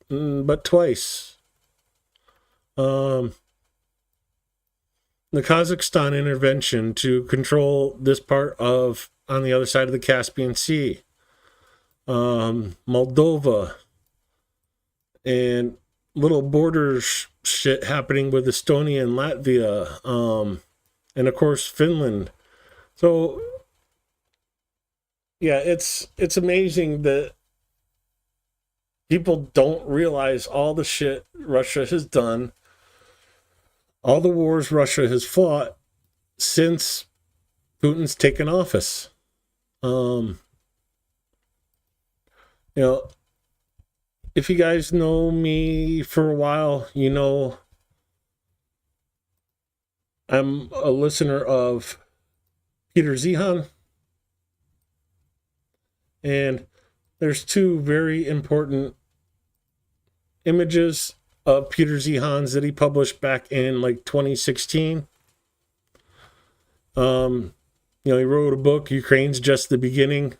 but twice. The Kazakhstan intervention to control this part on the other side of the Caspian Sea. Moldova. And little border shit happening with Estonia and Latvia, and of course Finland. So yeah, it's amazing that people don't realize all the shit Russia has done, all the wars Russia has fought since Putin's taken office. You know, if you guys know me for a while, you know I'm a listener of Peter Zehan. And there's two very important images of Peter Zehan's that he published back in like 2016. You know, he wrote a book, Ukraine's Just the Beginning,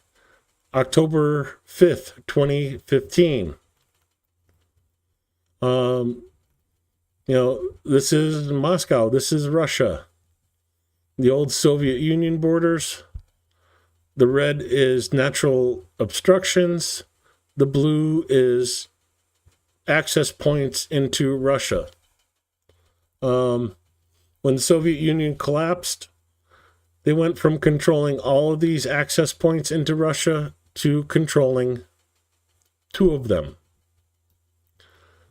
October 5th, 2015. You know, this is Moscow, this is Russia. The old Soviet Union borders. The red is natural obstructions. The blue is access points into Russia. When the Soviet Union collapsed, they went from controlling all of these access points into Russia to controlling 2 of them.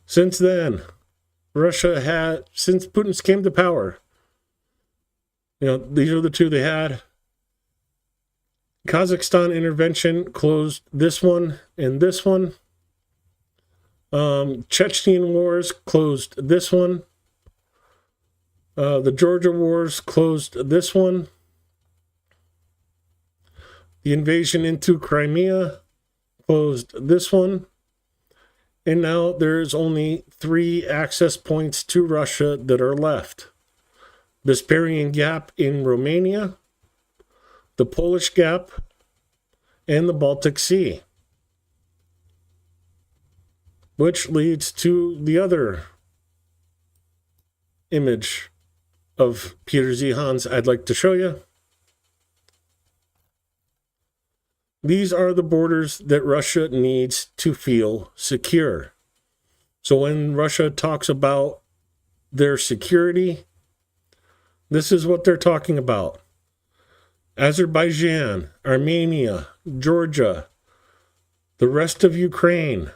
Since then, since Putin came to power, you know, these are the 2 they had. Kazakhstan intervention closed this one and this one. Chechen wars closed this one. The Georgia wars closed this one. The invasion into Crimea closed this one. And now there's only 3 access points to Russia that are left. The Besparian Gap in Romania, the Polish Gap, and the Baltic Sea. Which leads to the other image of Peter Zehan's I'd like to show you. These are the borders that Russia needs to feel secure. So when Russia talks about their security, this is what they're talking about. Azerbaijan, Armenia, Georgia, the rest of Ukraine,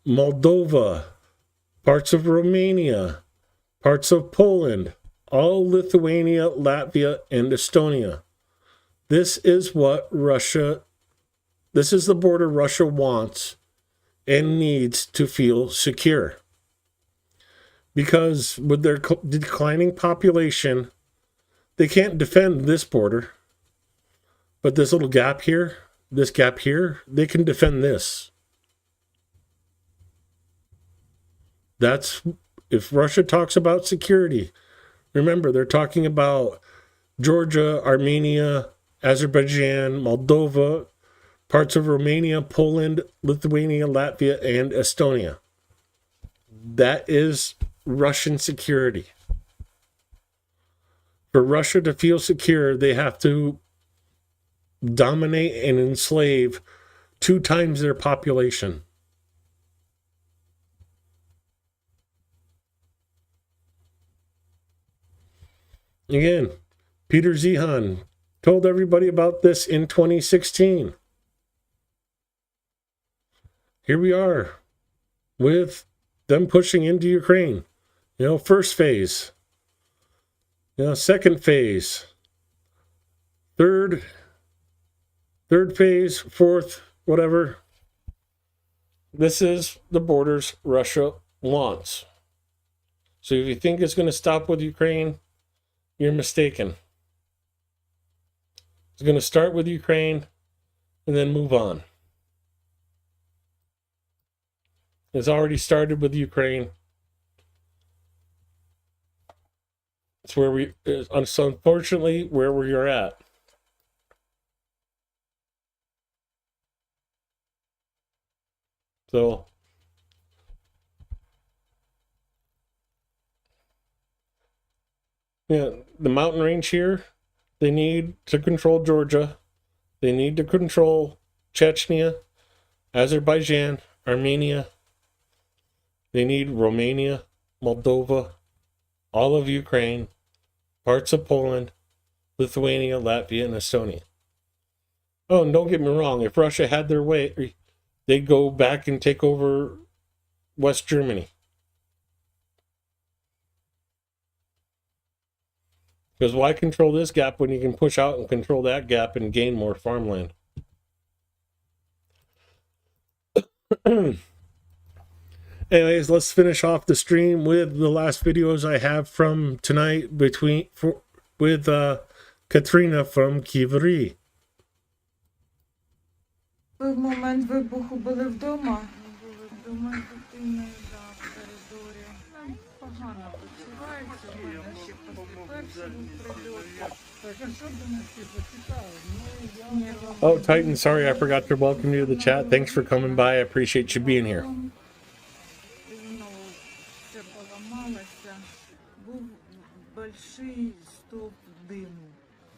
Moldova, parts of Romania, parts of Poland, all Lithuania, Latvia, and Estonia. This is the border Russia wants and needs to feel secure. Because with their declining population, they can't defend this border. But this little gap here, this gap here, they can defend this. That's, if Russia talks about security, remember, they're talking about Georgia, Armenia, Azerbaijan, Moldova, parts of Romania, Poland, Lithuania, Latvia, and Estonia. That is Russian security. For Russia to feel secure, they have to dominate and enslave 2 times their population. Again, Peter Zehan told everybody about this in 2016. Here we are with them pushing into Ukraine. You know, first phase. You know, second phase. Third phase, fourth, whatever. This is the borders Russia wants. So if you think it's going to stop with Ukraine, you're mistaken. It's going to start with Ukraine and then move on. It's already started with Ukraine. It's unfortunately where we are at. So, yeah, the mountain range here, they need to control Georgia. They need to control Chechnya, Azerbaijan, Armenia, They need Romania, Moldova, all of Ukraine, parts of Poland, Lithuania, Latvia, and Estonia. Oh, and don't get me wrong, if Russia had their way, they'd go back and take over West Germany. Because why control this gap when you can push out and control that gap and gain more farmland? Anyways, let's finish off the stream with the last videos I have from tonight with Katrina from Kivri. Ви в момент вибуху були вдома? Були вдома з дитиною, в коридорі. Погано почувається, в мене ще після першого прильоту. Oh, Titan, sorry, I forgot to welcome you to the chat. Thanks for coming by. I appreciate you being here. Знову все поламалося. Був больший стовп диму,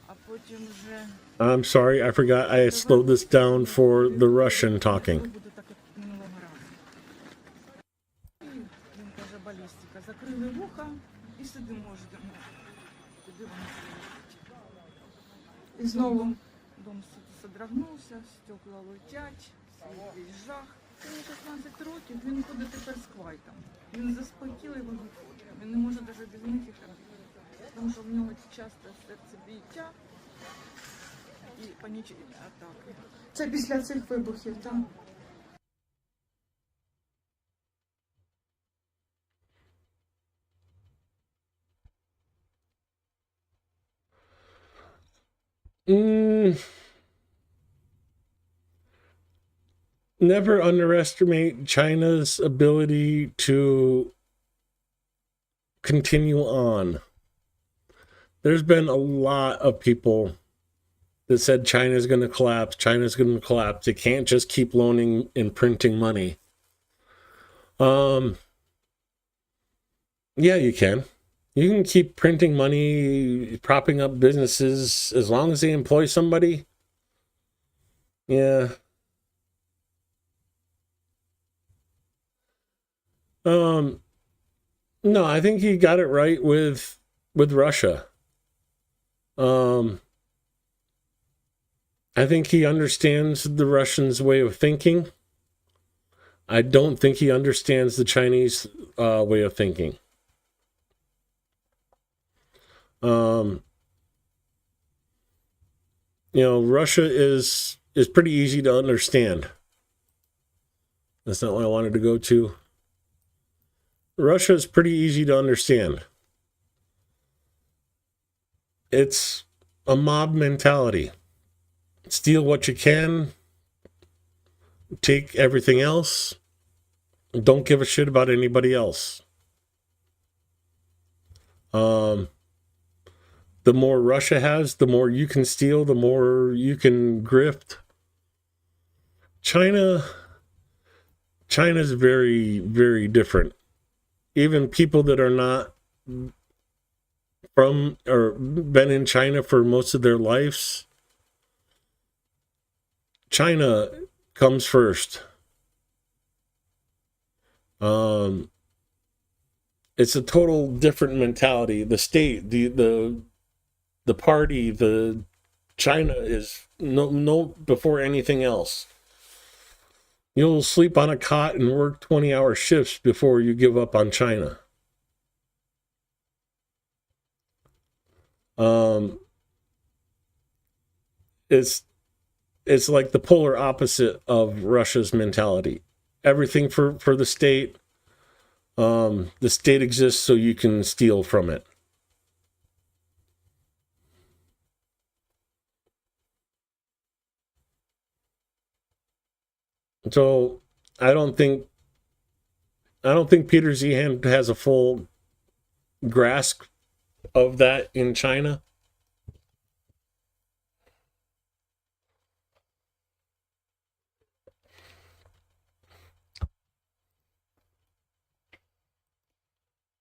а потім вже... I'm sorry, I forgot I slowed this down for the Russian talking. Буде так, як минулого разу. Він каже, балістика. Закрили вуха і сидимо, ждемо. Куди вони прилетять. І знову дом содрогнувся, стекла летять, весь жах. Йому 16 років, він ходить тепер з квайтом. Він заспокійливо виходить. Він не може навіть без них їх робити. Тому що в нього часто серцебиття і панічні атаки. Це після цих вибухів, так? Never underestimate China's ability to continue on. There's been a lot of people that said China's going to collapse. China's going to collapse. They can't just keep loaning and printing money. Yeah, you can. You can keep printing money, propping up businesses as long as they employ somebody. Yeah. No, I think he got it right with Russia. I think he understands the Russians' way of thinking. I don't think he understands the Chinese way of thinking. Russia is pretty easy to understand. That's not what I wanted to go to. Russia is pretty easy to understand. It's a mob mentality. Steal what you can, take everything else, don't give a shit about anybody else. The more Russia has, the more you can steal, the more you can grift. China's very, very different. Even people that are not from or been in China for most of their lives, China comes first. It's a total different mentality. The state, the party, the China is no before anything else. You'll sleep on a cot and work 20-hour shifts before you give up on China. It's like the polar opposite of Russia's mentality. Everything for the state. The state exists so you can steal from it. So I don't think Peter Zehan has a full grasp of that in China.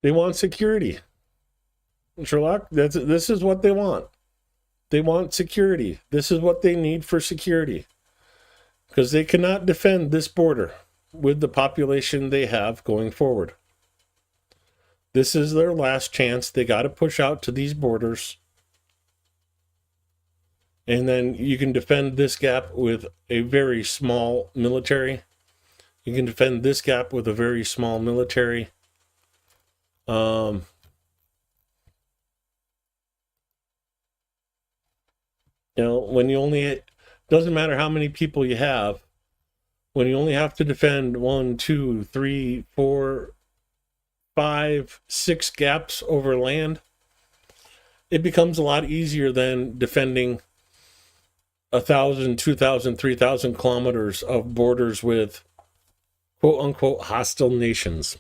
They want security. Sherlock, this is what they want. They want security. This is what they need for security. Because they cannot defend this border. with the population they have going forward. This is their last chance. They got to push out to these borders. And then you can defend this gap with a very small military. You can defend this gap with a very small military. You know, when you only, doesn't matter how many people you have, when you only have to defend 1, 2, 3, 4, 5, 6 gaps over land, it becomes a lot easier than defending 1,000, 2,000, 3,000 kilometers of borders with quote unquote hostile nations.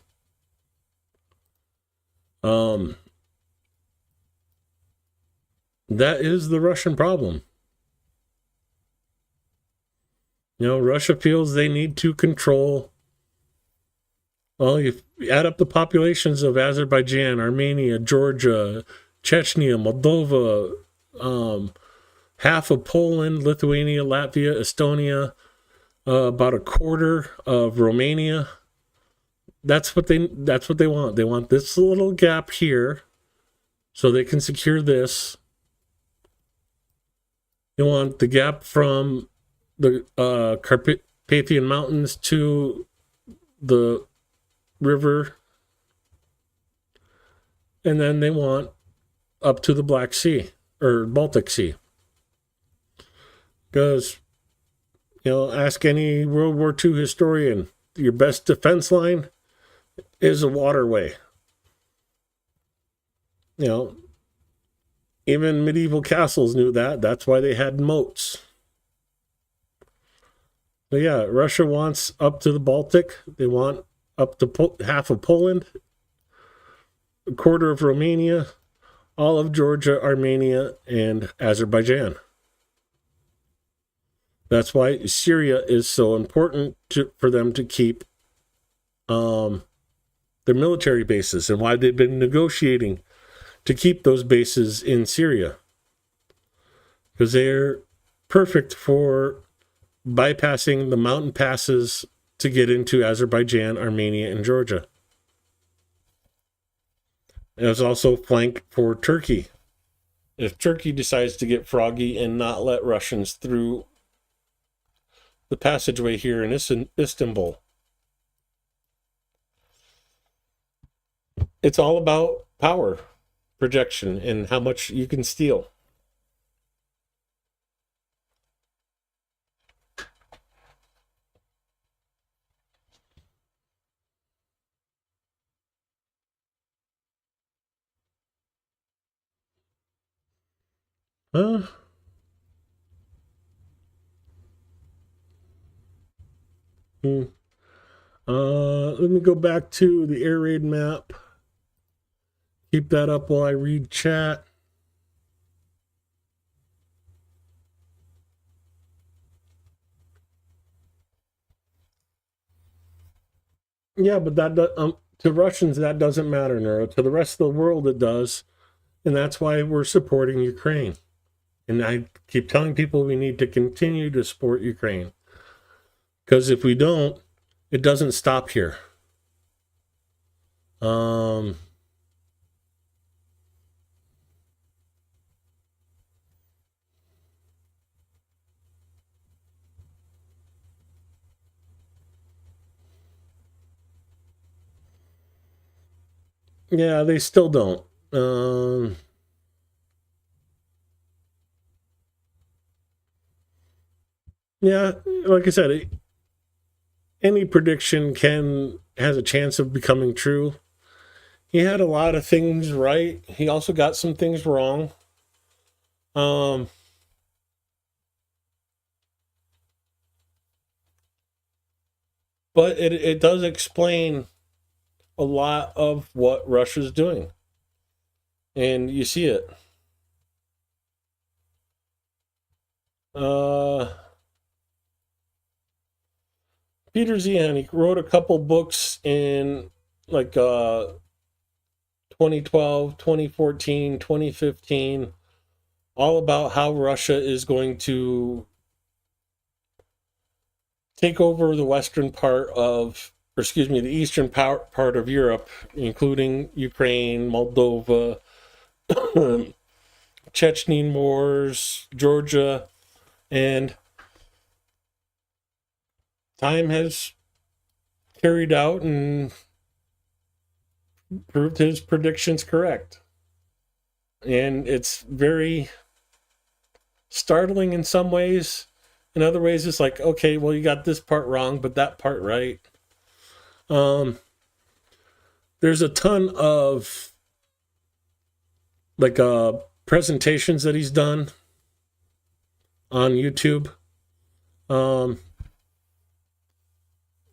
That is the Russian problem. You know, Russia feels they need to control. Well, you add up the populations of Azerbaijan, Armenia, Georgia, Chechnya, Moldova, half of Poland, Lithuania, Latvia, Estonia, about a quarter of Romania. That's what they want. They want this little gap here so they can secure this. They want the gap from the Carpathian Mountains to the river. And then they want up to the Black Sea or Baltic Sea. Because, you know, ask any World War II historian, your best defense line is a waterway. You know, even medieval castles knew that. That's why they had moats. So yeah, Russia wants up to the Baltic. They want up to half of Poland, a quarter of Romania, all of Georgia, Armenia, and Azerbaijan. That's why Syria is so important for them to keep their military bases, and why they've been negotiating to keep those bases in Syria. Because they're perfect for bypassing the mountain passes to get into Azerbaijan, Armenia, and Georgia. There's also flank for Turkey. If Turkey decides to get froggy and not let Russians through the passageway here in Istanbul, it's all about power projection and how much you can steal. Let me go back to the air raid map. Keep that up while I read chat. Yeah, but that to Russians that doesn't matter, Neuro. To the rest of the world it does, and that's why we're supporting Ukraine. And I keep telling people we need to continue to support Ukraine, because if we don't, it doesn't stop here. Yeah, they still don't. Yeah, like I said, any prediction has a chance of becoming true. He had a lot of things right. He also got some things wrong. But it does explain a lot of what Russia's doing. And you see it. Peter Zihan, he wrote a couple books in like 2012, 2014, 2015, all about how Russia is going to take over the western part of, or excuse me, the eastern part of Europe, including Ukraine, Moldova, Chechen wars, Georgia, and time has carried out and proved his predictions correct. And it's very startling in some ways. In other ways, it's like, okay, well, you got this part wrong, but that part right. There's a ton of like presentations that he's done on YouTube.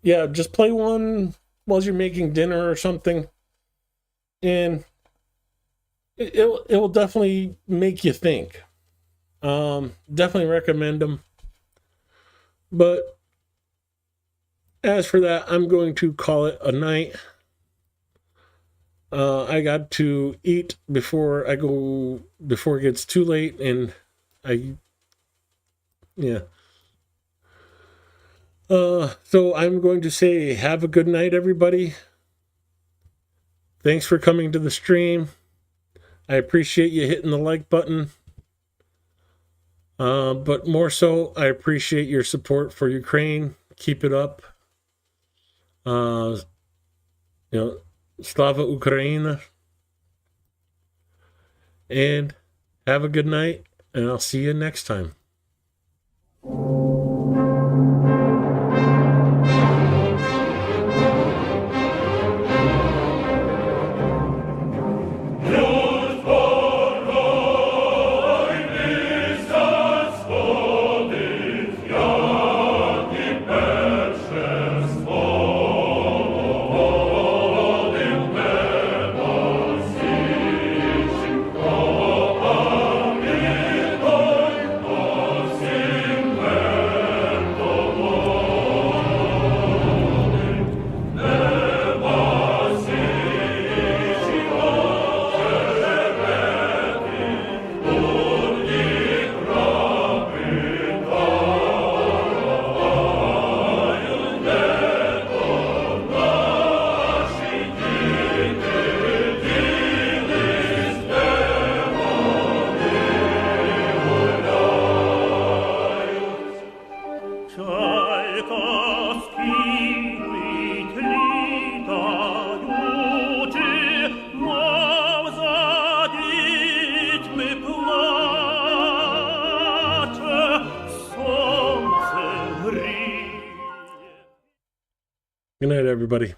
Yeah, just play one while you're making dinner or something, and it will definitely make you think. Definitely recommend them. But as for that, I'm going to call it a night. I got to eat before it gets too late, and so I'm going to say have a good night, everybody. Thanks for coming to the stream. I appreciate you hitting the like button. But more so, I appreciate your support for Ukraine. Keep it up. Slava Ukraina. And have a good night, and I'll see you next time. Good night, everybody.